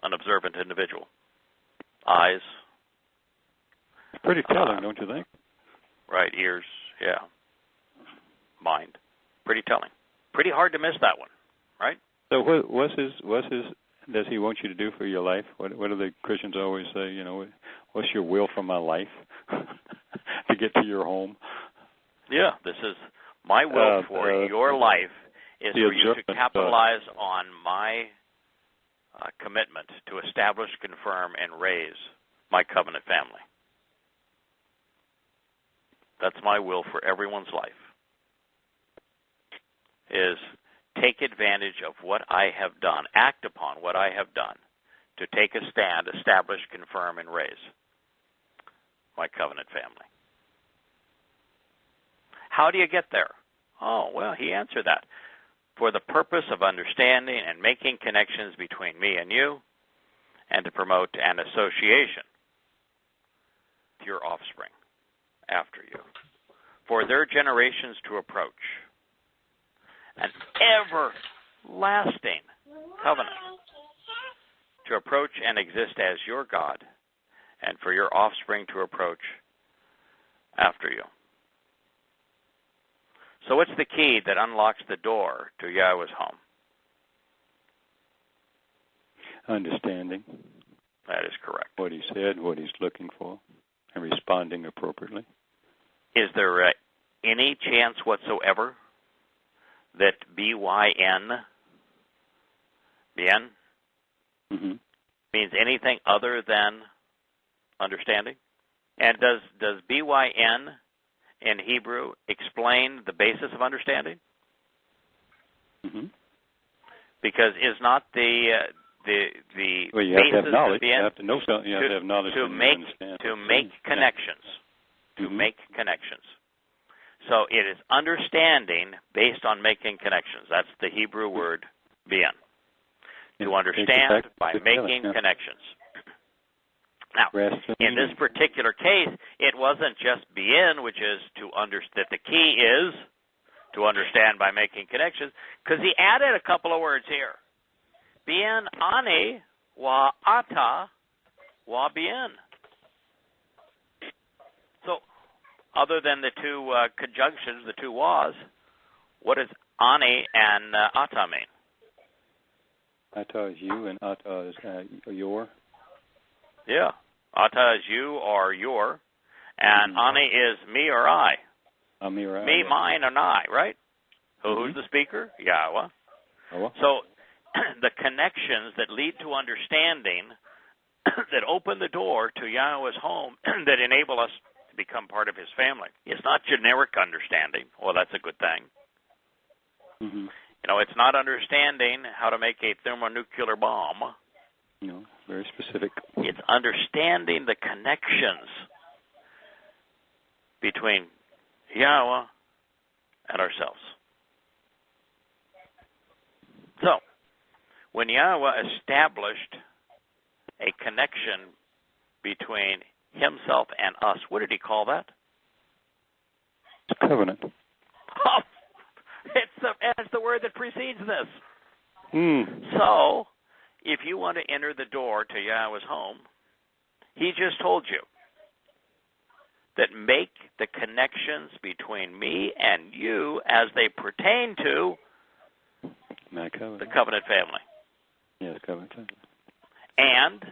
an observant individual. Eyes. It's pretty telling, don't you think? Right, ears, yeah. Mind. Pretty telling. Pretty hard to miss that one, right? So what's his does he want you to do for your life? What do the Christians always say, what's your will for my life? To get to your home? Yeah, this is my will for your life is for you to capitalize on my commitment to establish, confirm, and raise my covenant family. That's my will for everyone's life, is take advantage of what I have done, act upon what I have done to take a stand, establish, confirm, and raise my covenant family. How do you get there? Oh, well, he answered that. For the purpose of understanding and making connections between me and you, and to promote an association with your offspring after you, for their generations to approach an everlasting covenant, to approach and exist as your God, and for your offspring to approach after you. So what's the key that unlocks the door to Yahweh's home? Understanding. That is correct. What he said, what he's looking for, and responding appropriately. Is there any chance whatsoever that BYN means anything other than understanding? And does BYN in Hebrew explain the basis of understanding? Mm-hmm. Because is not the well, you have to have knowledge. You have to know something. You have to have knowledge to make connections. To make connections. So it is understanding based on making connections. That's the Hebrew word bien. To understand by making connections. Now, in this particular case, it wasn't just bien, which is that the key is to understand by making connections, because he added a couple of words here. Bien ani wa ata wa bien. So, other than the two conjunctions, the two was, what does ani and ata mean? Ata is you and ata is your. Yeah. Ata is you or your, and ani is me or I. Me or I. Me, mine, and I, right? Who's the speaker? Yahweh. So the connections that lead to understanding, that open the door to Yahweh's home, that enable us to become part of his family. It's not generic understanding. Well, that's a good thing. Mm-hmm. You know, it's not understanding how to make a thermonuclear bomb. No, very specific. It's understanding the connections between Yahweh and ourselves. So, when Yahweh established a connection between himself and us, what did he call that? Covenant. Oh, it's the word that precedes this. Mm. So, if you want to enter the door to Yahweh's home, he just told you that make the connections between me and you as they pertain to the covenant family. Yeah, the covenant family. And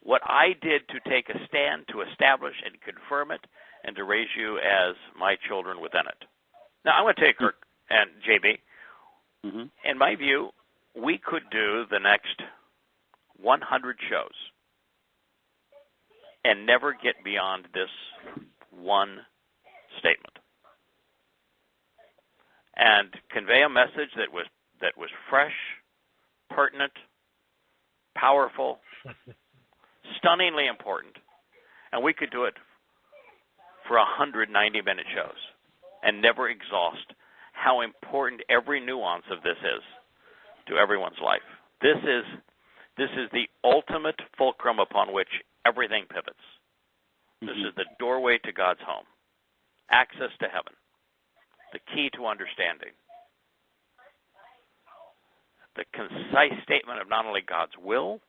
what I did to take a stand to establish and confirm it and to raise you as my children within it. Now, I'm going to take Kirk and JB. Mm-hmm. In my view, we could do the next 100 shows and never get beyond this one statement and convey a message that was fresh, pertinent, powerful, stunningly important, and we could do it for 190-minute shows and never exhaust how important every nuance of this is to everyone's life. This is the ultimate fulcrum upon which everything pivots. This is the doorway to God's home, access to heaven, the key to understanding, the concise statement of not only God's will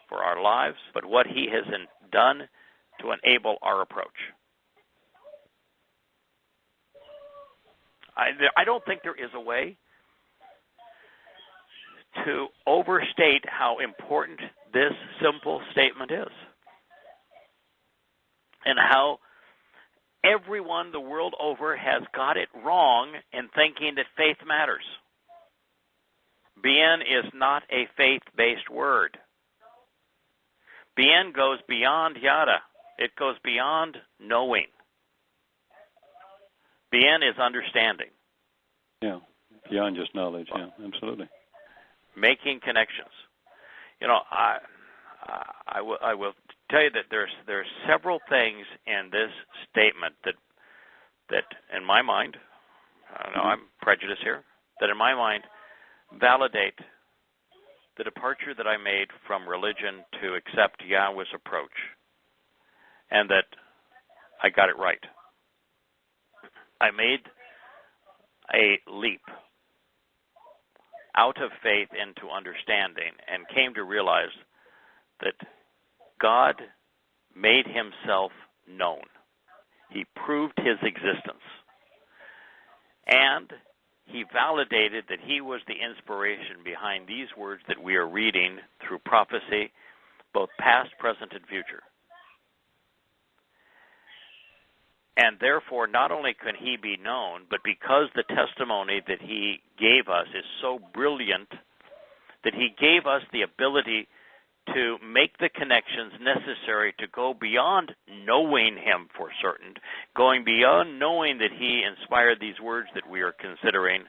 for our lives, but what he has done to enable our approach. I don't think there is a way to overstate how important this simple statement is, and how everyone the world over has got it wrong in thinking that faith matters. Bien is not a faith-based word. Bien goes beyond yada. It goes beyond knowing. Bien is understanding. Yeah, beyond just knowledge. Yeah, absolutely. Making connections. You know, I will tell you that there's several things in this statement that in my mind, I don't know, I'm prejudiced here, that in my mind validate the departure that I made from religion to accept Yahweh's approach, and that I got it right. I made a leap out of faith into understanding and came to realize that God made himself known. He proved his existence. And he validated that he was the inspiration behind these words that we are reading through prophecy, both past, present, and future. And therefore, not only can he be known, but because the testimony that he gave us is so brilliant, that he gave us the ability to make the connections necessary to go beyond knowing him for certain, going beyond knowing that he inspired these words that we are considering,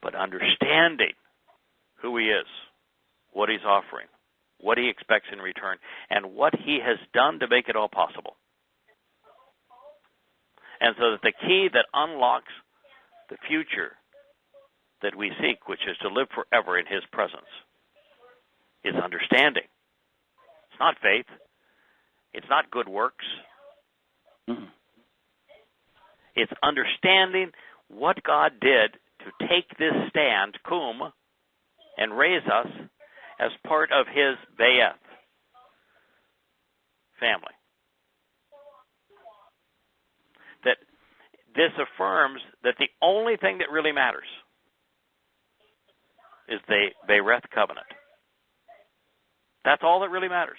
but understanding who he is, what he's offering, what he expects in return, and what he has done to make it all possible. And so that the key that unlocks the future that we seek, which is to live forever in his presence, is understanding. It's not faith. It's not good works. Mm-hmm. It's understanding what God did to take this stand, kum, and raise us as part of his Bayeth family. That this affirms that the only thing that really matters is the Bayeth covenant. That's all that really matters.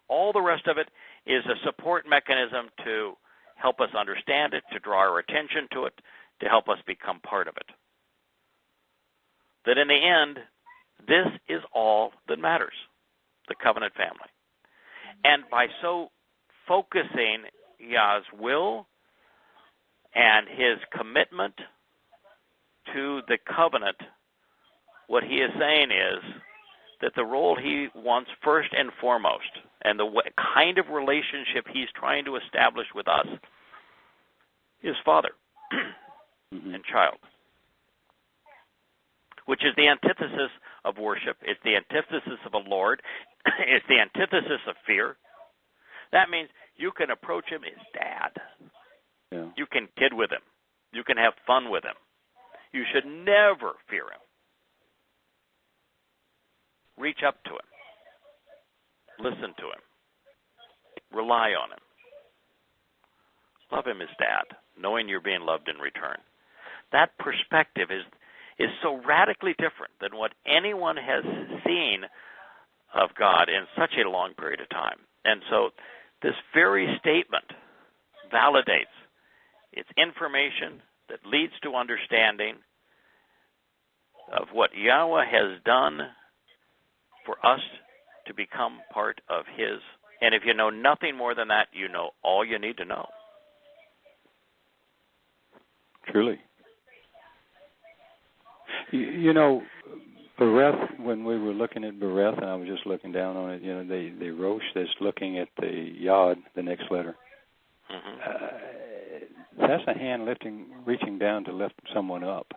All the rest of it is a support mechanism to help us understand it, to draw our attention to it, to help us become part of it. That in the end, this is all that matters, the covenant family. And by so focusing Yah's will and his commitment to the covenant, what he is saying is that the role he wants first and foremost, and the kind of relationship he's trying to establish with us, is father and child, which is the antithesis of worship. It's the antithesis of a Lord. It's the antithesis of fear. That means you can approach him as dad. Yeah. You can kid with him. You can have fun with him. You should never fear him. Reach up to him. Listen to him. Rely on him. Love him as dad, knowing you're being loved in return. That perspective is so radically different than what anyone has seen of God in such a long period of time. And so this very statement validates its information that leads to understanding of what Yahweh has done for us to become part of his. And if you know nothing more than that, you know all you need to know. Truly. You know, Bereth, when we were looking at Bereth, and I was just looking down on it, you know, the Rosh that's looking at the Yod, the next letter, that's a hand reaching down to lift someone up.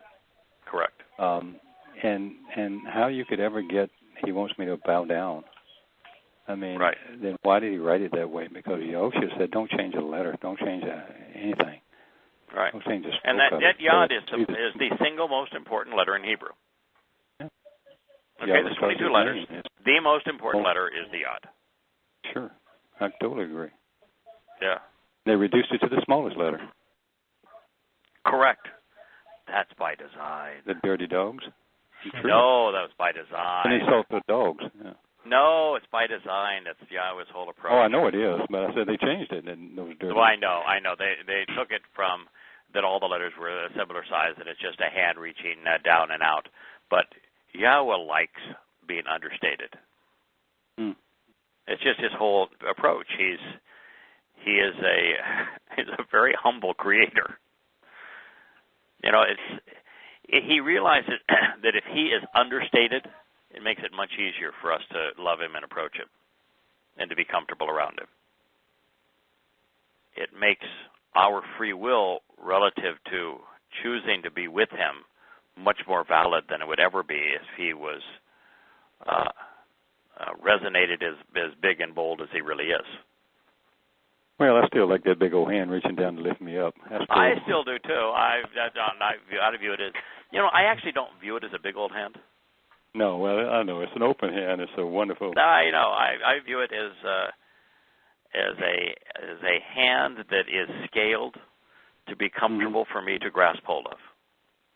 Correct. And how you could ever get, he wants me to bow down. I mean, right. Then why did he write it that way? Because Yahusha said, don't change the letter, don't change anything. Right. Don't change the stroke and that of Yod it. is the single most important letter in Hebrew. Yeah. Okay, Yeah, there's 22 letters. The most important letter is the Yod. Sure. I totally agree. Yeah. They reduced it to the smallest letter. Correct. That's by design. The dirty dogs? No, that was by design. And insult the dogs. Yeah. No, it's by design. That's Yahweh's whole approach. Oh, I know it is, but I said they changed it. And those dirty. Well, I know. They took it from that all the letters were a similar size, and it's just a hand reaching down and out. But Yahweh likes being understated. It's just his whole approach. He is a very humble creator. You know, he realizes that if he is understated, it makes it much easier for us to love him and approach him and to be comfortable around him. It makes our free will relative to choosing to be with him much more valid than it would ever be if he was resonated as big and bold as he really is. Well, I still like that big old hand reaching down to lift me up. I still do, too. I view it as, I actually don't view it as a big old hand. No, well, I know. It's an open hand. It's so wonderful. I know. I view it as a hand that is scaled to be comfortable for me to grasp hold of.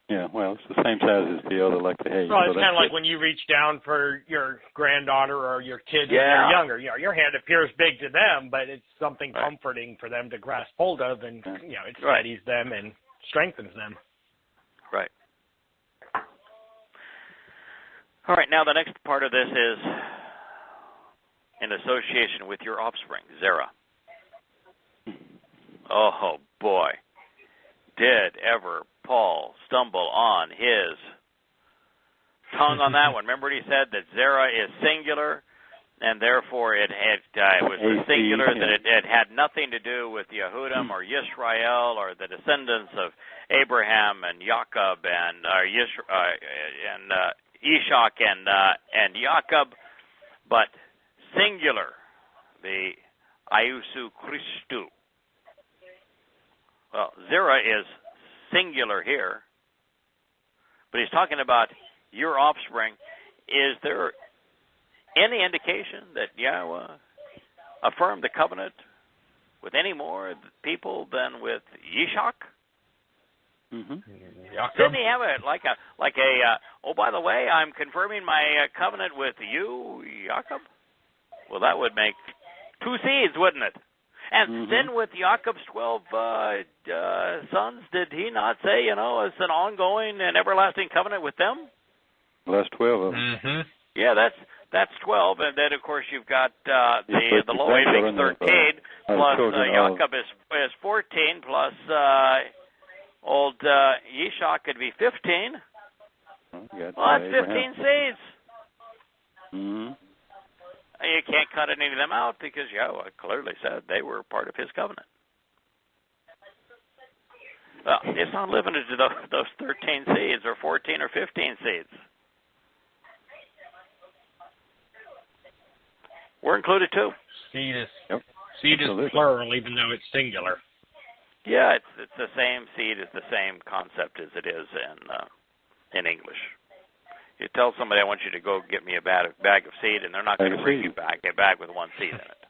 Yeah, well, it's the same size as the other, like the hay. Well, it's kind of like when you reach down for your granddaughter or your kids when they're younger. Your hand appears big to them, but it's something comforting for them to grasp hold of, and it steadies them and strengthens them. Right. All right, now the next part of this is in association with your offspring, Zerah. Oh, boy. Did ever Paul stumble on his tongue on that one. Remember he said that Zerah is singular, and therefore it was the singular, that it had nothing to do with Yehudim or Yisrael or the descendants of Abraham and Jacob and Ishak and Jacob, but singular, the Iusu Christu. Well, Zerah is singular here, but he's talking about your offspring. Is there any indication that Yahweh affirmed the covenant with any more people than with Ishak? Mm-hmm. Didn't he have oh, by the way, I'm confirming my covenant with you, Jacob? Well, that would make two seeds, wouldn't it? And then with Jacob's 12 sons, did he not say, it's an ongoing and everlasting covenant with them? Well, that's 12 of them. Mm-hmm. Yeah, that's 12, and then of course you've got the low being 13, plus Jacob is 14, plus old Yishak could be 15. Well, that's 15 seeds. Mm-hmm. You can't cut any of them out because Yahweh clearly said they were part of his covenant. Well, it's not limited to those 13 seeds or 14 or 15 seeds. We're included too. Seed is plural, even though it's singular. Yeah, it's the same seed, it's the same concept as it is in English. You tell somebody, I want you to go get me a bag of seed, and they're not going to bring you back a bag with one seed in it.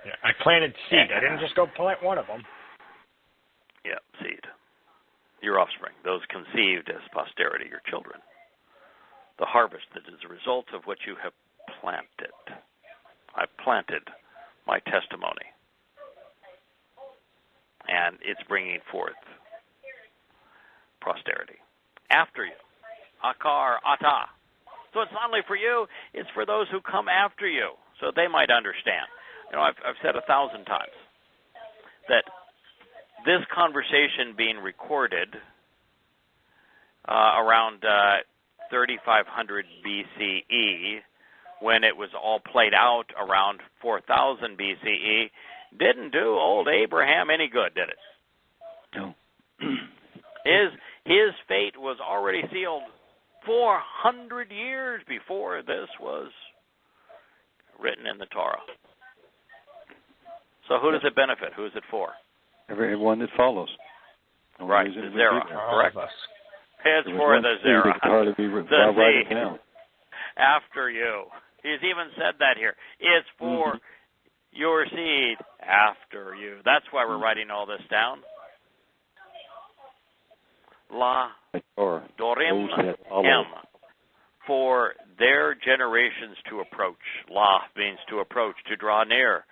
Yeah, I planted seed. I didn't just go plant one of them. Yeah, seed. Your offspring, those conceived as posterity, your children. The harvest that is a result of what you have planted. I planted my testimony, and it's bringing forth posterity. After you. Akar, ata. So it's not only for you, it's for those who come after you, so they might understand. I've said 1,000 times that this conversation being recorded around 3500 BCE, when it was all played out around 4000 BCE, didn't do old Abraham any good, did it? No. His fate was already sealed 400 years before this was written in the Torah. So who does it benefit? Who is it for? Everyone that follows. Right, the Zerah, correct? It's for the Zerah, the seed after you. He's even said that here. It's for your seed after you. That's why we're writing all this down. La Dorim Hem, for their generations to approach. La means to approach, to draw near.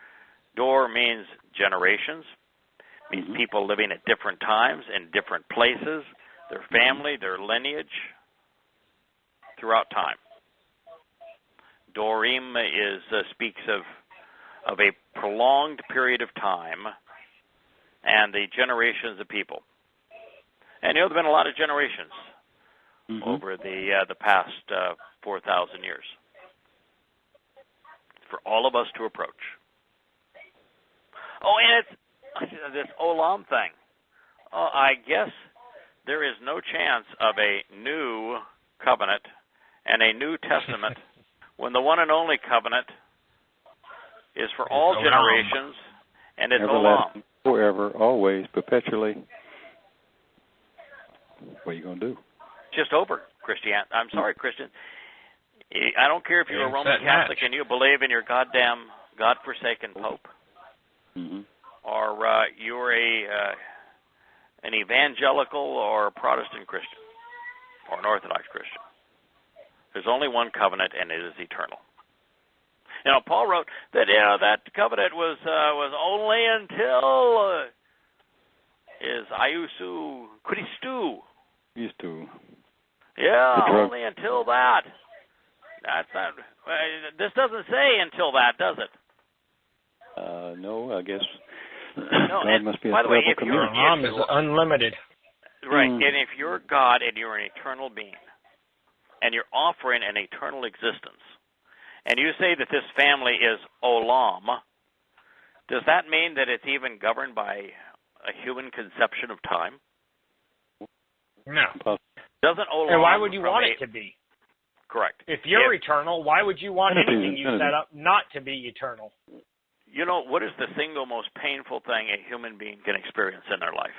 Dor means generations, means people living at different times in different places, their family, their lineage, throughout time. Dorim speaks of a prolonged period of time and the generations of people. And there have been a lot of generations over the past 4,000 years for all of us to approach. Oh, and it's this Olam thing. Oh, I guess there is no chance of a new covenant and a new testament when the one and only covenant is for all generations, and it's Olam. Forever, always, perpetually. What are you going to do? Just over, Christian. I'm sorry, Christian. I don't care if you're a Roman Catholic and you believe in your goddamn God-forsaken Pope, or you're an evangelical or a Protestant Christian, or an Orthodox Christian. There's only one covenant, and it is eternal. Paul wrote that that covenant was only until is Iusu Christu. Used to. Yeah, only until that. That's not. This doesn't say until that, does it? No, I guess. No, God must be by the way, is unlimited. Right, and if you're God and you're an eternal being, and you're offering an eternal existence, and you say that this family is olam, does that mean that it's even governed by a human conception of time? No. Doesn't olam? And why would you want it to be? Correct. If you're eternal, why would you want anything you set up not to be eternal? You know, what is the single most painful thing a human being can experience in their life?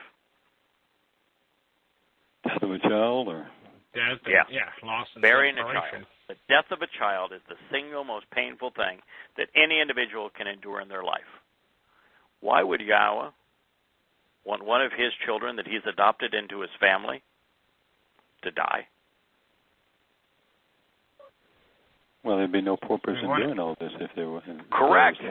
Death of a child, or? Loss and burying a separation. child. The death of a child is the single most painful thing that any individual can endure in their life. Why would Yahweh want one of his children that he's adopted into his family to die? Well, there'd be no poor person doing all this if there wasn't. Correct.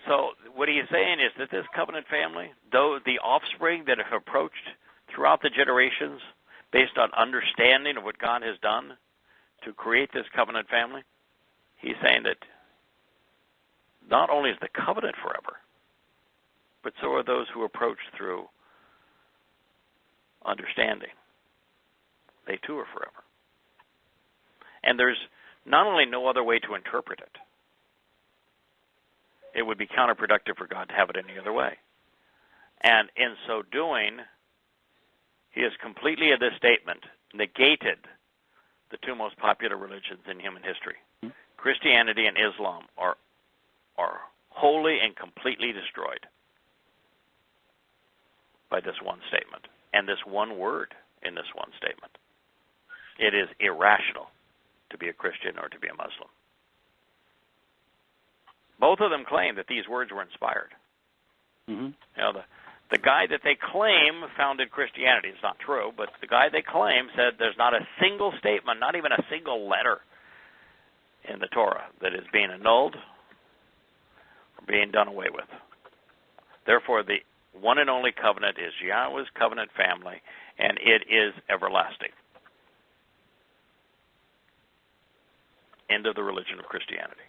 So what he's saying is that this covenant family, though the offspring that have approached throughout the generations based on understanding of what God has done to create this covenant family, he's saying that not only is the covenant forever, but so are those who approach through understanding. They too are forever. And there's not only no other way to interpret it, it would be counterproductive for God to have it any other way. And in so doing, he has completely, in this statement, negated the two most popular religions in human history. Christianity and Islam are wholly and completely destroyed by this one statement and this one word in this one statement. It is irrational to be a Christian or to be a Muslim. Both of them claim that these words were inspired. Mm-hmm. You know, the guy that they claim founded Christianity, it's not true, but the guy they claim said there's not a single statement, not even a single letter in the Torah that is being annulled or being done away with. Therefore, the one and only covenant is Yahweh's covenant family, and it is everlasting. End of the religion of Christianity.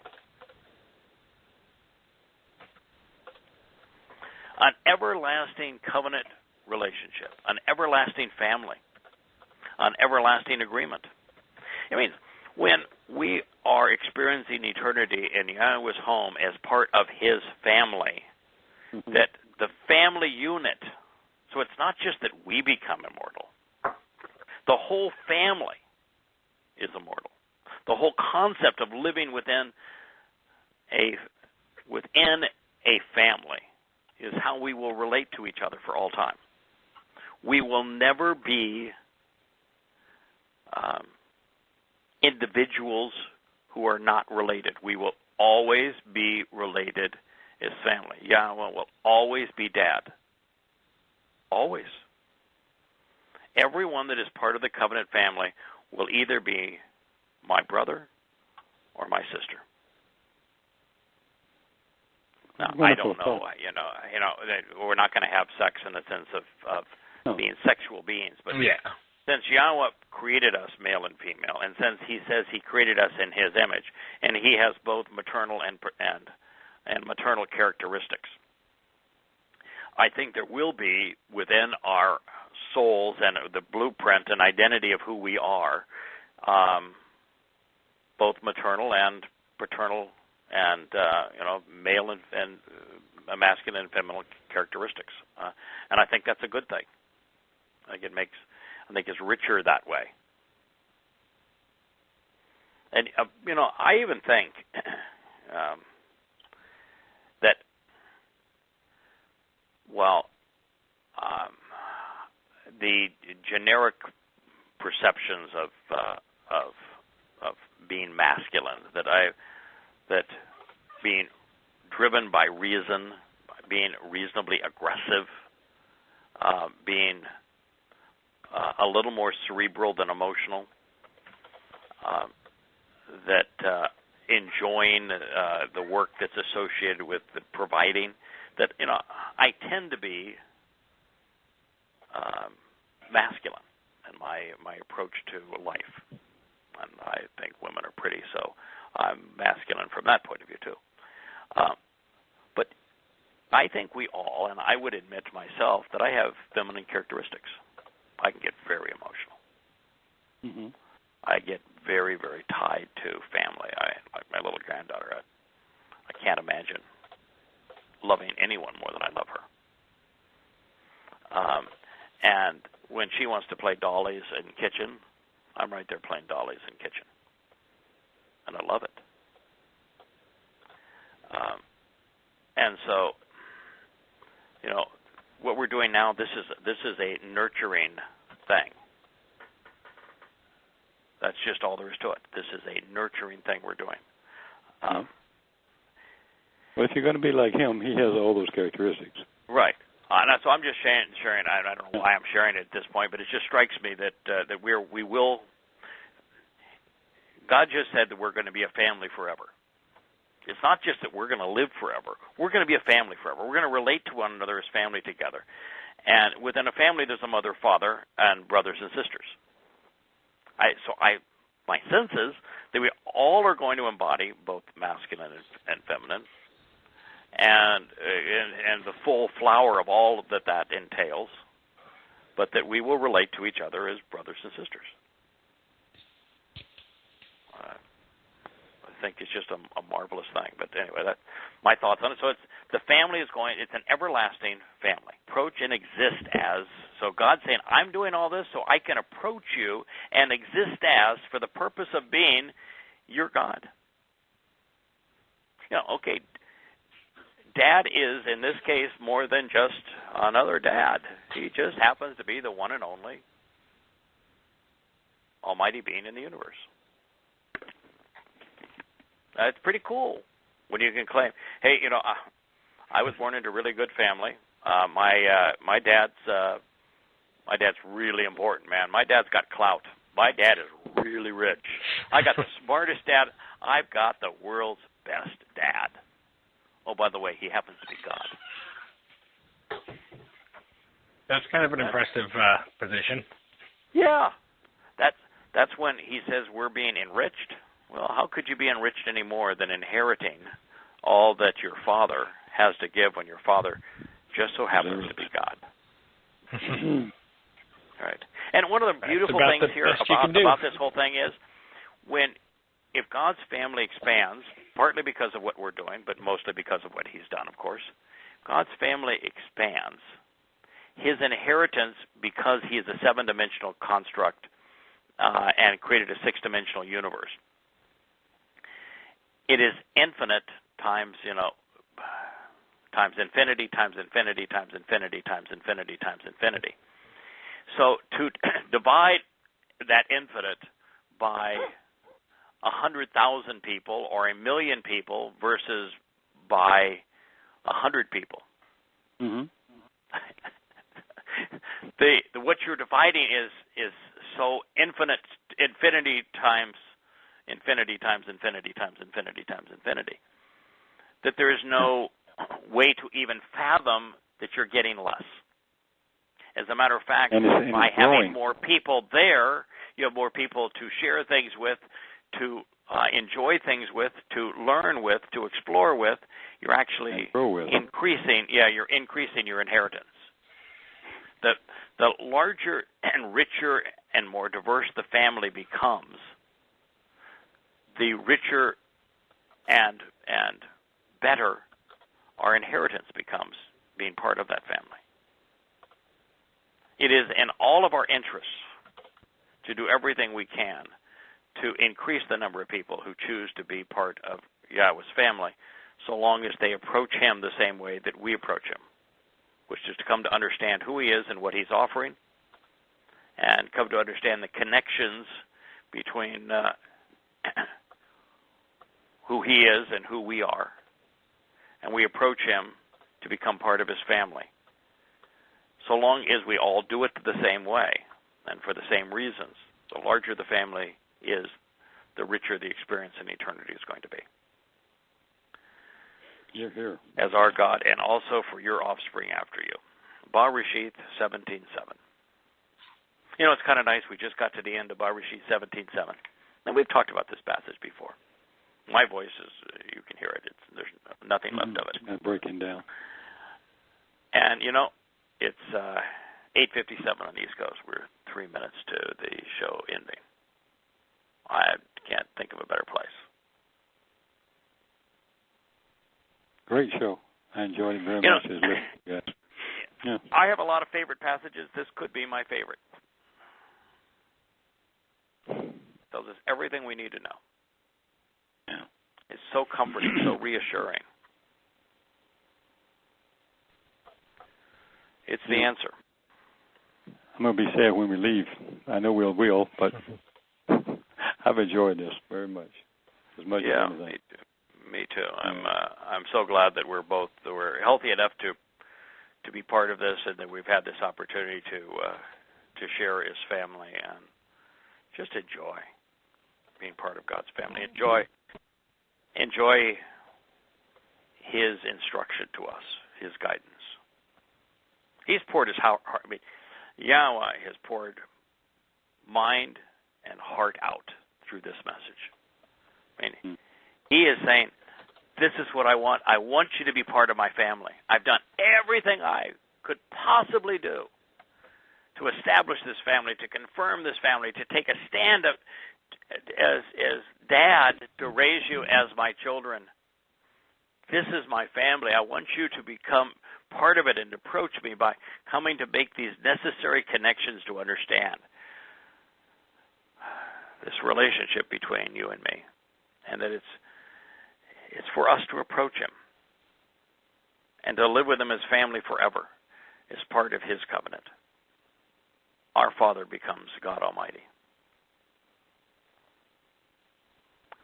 An everlasting covenant relationship, an everlasting family, an everlasting agreement. I mean, when we are experiencing eternity in Yahweh's home as part of his family, that the family unit, so it's not just that we become immortal. The whole family is immortal. The whole concept of living within a family is how we will relate to each other for all time. We will never be individuals who are not related. We will always be related as family. Yahweh will always be dad. Always. Everyone that is part of the covenant family will either be my brother or my sister. Now, I don't know, we're not going to have sex in the sense of being sexual beings, but since Yahweh created us male and female, and since he says he created us in his image, and he has both maternal and maternal characteristics, I think there will be within our souls and the blueprint and identity of who we are, both maternal and paternal and male and masculine and feminine characteristics, and I think that's a good thing. I think it's richer that way. And I even think that the generic perceptions of being masculine, that being driven by reason, being reasonably aggressive, being a little more cerebral than emotional, that enjoying the work that's associated with the providing, that I tend to be masculine in my approach to life, and I think women are pretty, so I'm masculine from that point of view too. But I think we all, and I would admit to myself, that I have feminine characteristics. I can get very emotional. Mm-hmm. I get very, very tied to family. Like my little granddaughter, I can't imagine loving anyone more than I love her. And when she wants to play dollies in kitchen, I'm right there playing dollies in kitchen, and I love it. And so, you know, what we're doing now, this is a nurturing thing. That's just all there is to it. This is a nurturing thing we're doing. Well, if you're going to be like him, he has all those characteristics. Right. So I'm just sharing. I don't know why I'm sharing it at this point, but it just strikes me that we will. God just said that we're going to be a family forever. It's not just that we're going to live forever. We're going to be a family forever. We're going to relate to one another as family together. And within a family, there's a mother, father, and brothers and sisters. My sense is that we all are going to embody both masculine and feminine, and the full flower of all that entails, but that we will relate to each other as brothers and sisters. I think it's just a marvelous thing. But anyway, that's my thoughts on it. So the family is it's an everlasting family. Approach and exist as. So God's saying, I'm doing all this so I can approach you and exist as for the purpose of being your God. You know, okay, Dad is, in this case, more than just another dad. He just happens to be the one and only almighty being in the universe. It's pretty cool when you can claim, hey, you know, I was born into a really good family. My dad's really important, man. My dad's got clout. My dad is really rich. I got the smartest dad. I've got the world's best dad. Oh, by the way, he happens to be God. That's kind of an impressive position. Yeah. That's when he says we're being enriched. Well, how could you be enriched any more than inheriting all that your father has to give when your father just so happens to be God? Right. And one of the beautiful things here about this whole thing is if God's family expands, partly because of what we're doing, but mostly because of what he's done, of course, God's family expands. His inheritance, because he is a seven-dimensional construct and created a six-dimensional universe, it is infinite times, times infinity, times infinity, times infinity, times infinity, times infinity. So to divide that infinite by 100,000 people or 1,000,000 people versus by 100 people, what you're dividing is so infinity times infinity times infinity times infinity times infinity, that there is no way to even fathom that you're getting less. As a matter of fact, by having more people there, you have more people to share things with, to enjoy things with, to learn with, to explore with. You're actually increasing. Yeah, you're increasing your inheritance. The larger and richer and more diverse the family becomes, the richer and better our inheritance becomes being part of that family. It is in all of our interests to do everything we can to increase the number of people who choose to be part of Yahweh's family, so long as they approach him the same way that we approach him, which is to come to understand who he is and what he's offering, and come to understand the connections between who he is and who we are, and we approach him to become part of his family. So long as we all do it the same way and for the same reasons, the larger the family is, the richer the experience in eternity is going to be. You're here. As our God, and also for your offspring after you. Bereshith 17:7. You know, it's kind of nice. We just got to the end of Bereshith 17:7. And we've talked about this passage before. My voice is, you can hear it. There's nothing left of it. It's breaking down. And, you know, it's 8:57 on the East Coast. We're 3 minutes to the show ending. I can't think of a better place. Great show. I enjoyed it very much. Yes. Yeah. I have a lot of favorite passages. This could be my favorite. Tells us everything we need to know. Yeah. It's so comforting, so reassuring. It's the answer. I'm going to be sad when we leave. I know we will, but I've enjoyed this very much. As much as anything. Me too. I'm so glad that we're healthy enough to be part of this, and that we've had this opportunity to share as family and just enjoy being part of God's family. Enjoy His instruction to us, His guidance. He's poured His heart. Yahweh has poured mind and heart out through this message. He is saying, this is what I want. I want you to be part of my family. I've done everything I could possibly do to establish this family, to confirm this family, to take a stand as dad to raise you as my children. This is my family. I want you to become part of it and approach me by coming to make these necessary connections to understand this relationship between you and me, and that it's for us to approach Him and to live with Him as family forever, as part of His covenant. Our Father becomes God Almighty.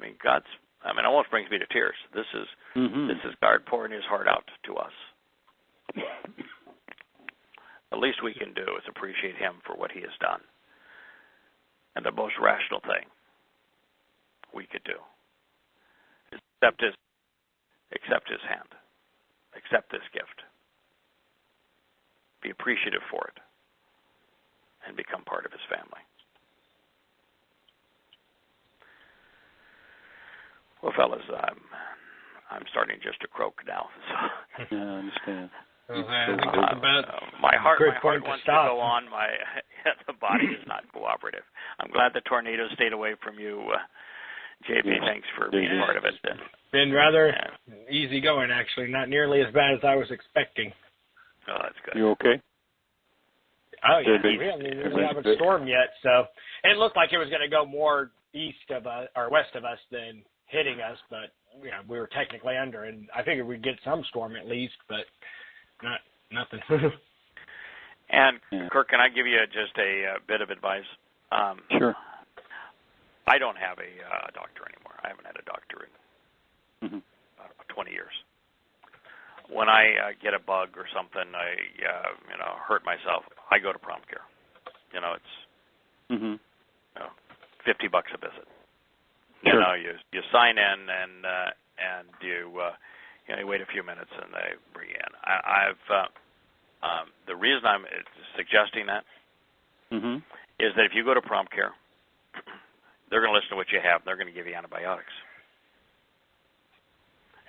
It almost brings me to tears. This is God pouring His heart out to us. The least we can do is appreciate Him for what He has done. And the most rational thing we could do is accept His hand, accept this gift, be appreciative for it, and become part of His family. Well, fellas, I'm starting just to croak now. So. Yeah, I understand. My heart wants to go on. The body is not cooperative. I'm glad the tornado stayed away from you, JB. Yes. Thanks for being part of it. Been rather easy going, actually. Not nearly as bad as I was expecting. Oh, that's good. You okay? Oh, yeah. We haven't stormed yet, so it looked like it was going to go more east of us or west of us than hitting us, but we were technically under, and I figured we'd get some storm at least, but nothing. And Kirk, can I give you just a bit of advice? Sure. I don't have a doctor anymore. I haven't had a doctor in about 20 years. When I get a bug or something, I hurt myself, I go to prompt care. It's $50 a visit. Sure. You sign in and you wait a few minutes and they bring you in. The reason I'm suggesting that is that if you go to prompt care, they're going to listen to what you have. And they're going to give you antibiotics,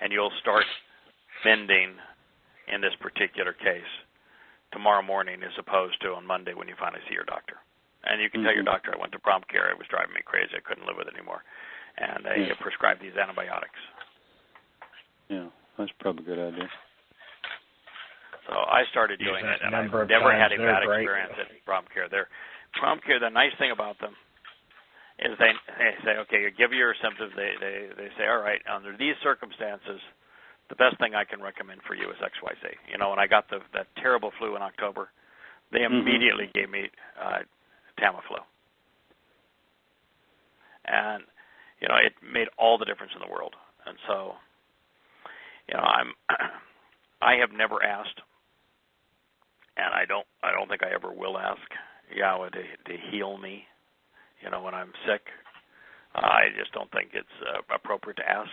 and you'll start mending in this particular case tomorrow morning as opposed to on Monday when you finally see your doctor. And you can tell your doctor, I went to prompt care, it was driving me crazy, I couldn't live with it anymore. And they prescribe these antibiotics. Yeah, that's probably a good idea. So I started doing it, and I've never had a bad experience at prompt care. Prompt care, the nice thing about them is they say, okay, you give your symptoms, they say, all right, under these circumstances, the best thing I can recommend for you is XYZ. When I got that terrible flu in October, they immediately gave me Tamiflu. And, it made all the difference in the world. And so, I have never asked, and I don't think I ever will ask Yahweh to heal me, when I'm sick. I just don't think it's appropriate to ask.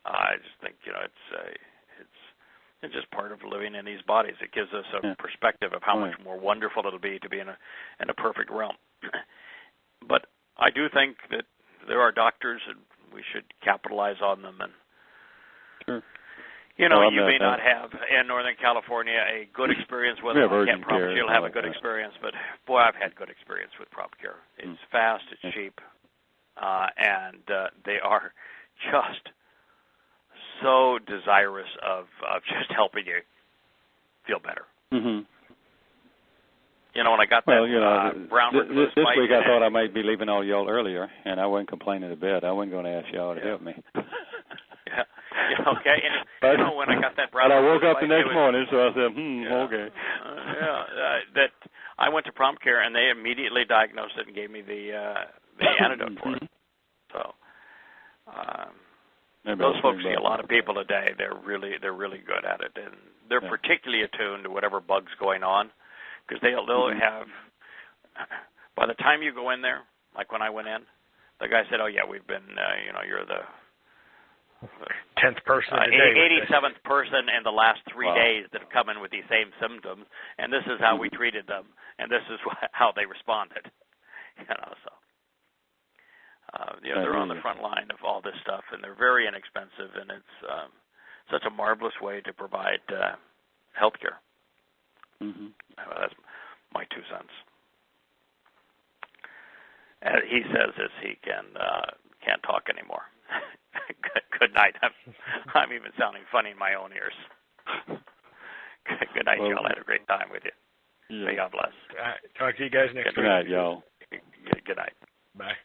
I just think, it's just part of living in these bodies. It gives us a perspective of how much more wonderful it'll be to be in a perfect realm. But I do think that there are doctors, and we should capitalize on them. And sure. You may not have in Northern California a good experience with them. I can't promise you'll have a good experience, but boy, I've had good experience with prompt care. It's fast, it's cheap. and they are just so desirous of just helping you feel better. Mm-hmm. You know, when I got that brown recluse this week I thought I might be leaving all y'all earlier, and I wasn't complaining a bit. I wasn't going to ask y'all to help me. Yeah, okay. And when I got that brown, but I woke up the next morning, so I said, okay. That I went to prompt care, and they immediately diagnosed it and gave me the antidote for it. So those folks see a lot of people a day. They're really good at it, and they're particularly attuned to whatever bug's going on, because they'll have. By the time you go in there, like when I went in, the guy said, "Oh yeah, we've been, you're the 10th person of the day, 87th person in the last 3 days that have come in with these same symptoms, and this is how we treated them, and this is how they responded." So they're on the front line of all this stuff, and they're very inexpensive, and it's such a marvelous way to provide health care. Mm-hmm. That's my 2 cents. And he says as he can't talk anymore. Good night. I'm even sounding funny in my own ears. Good night, y'all. I had a great time with you. Yeah. May God bless. Talk to you guys next week. Good night, y'all. Good night. Bye.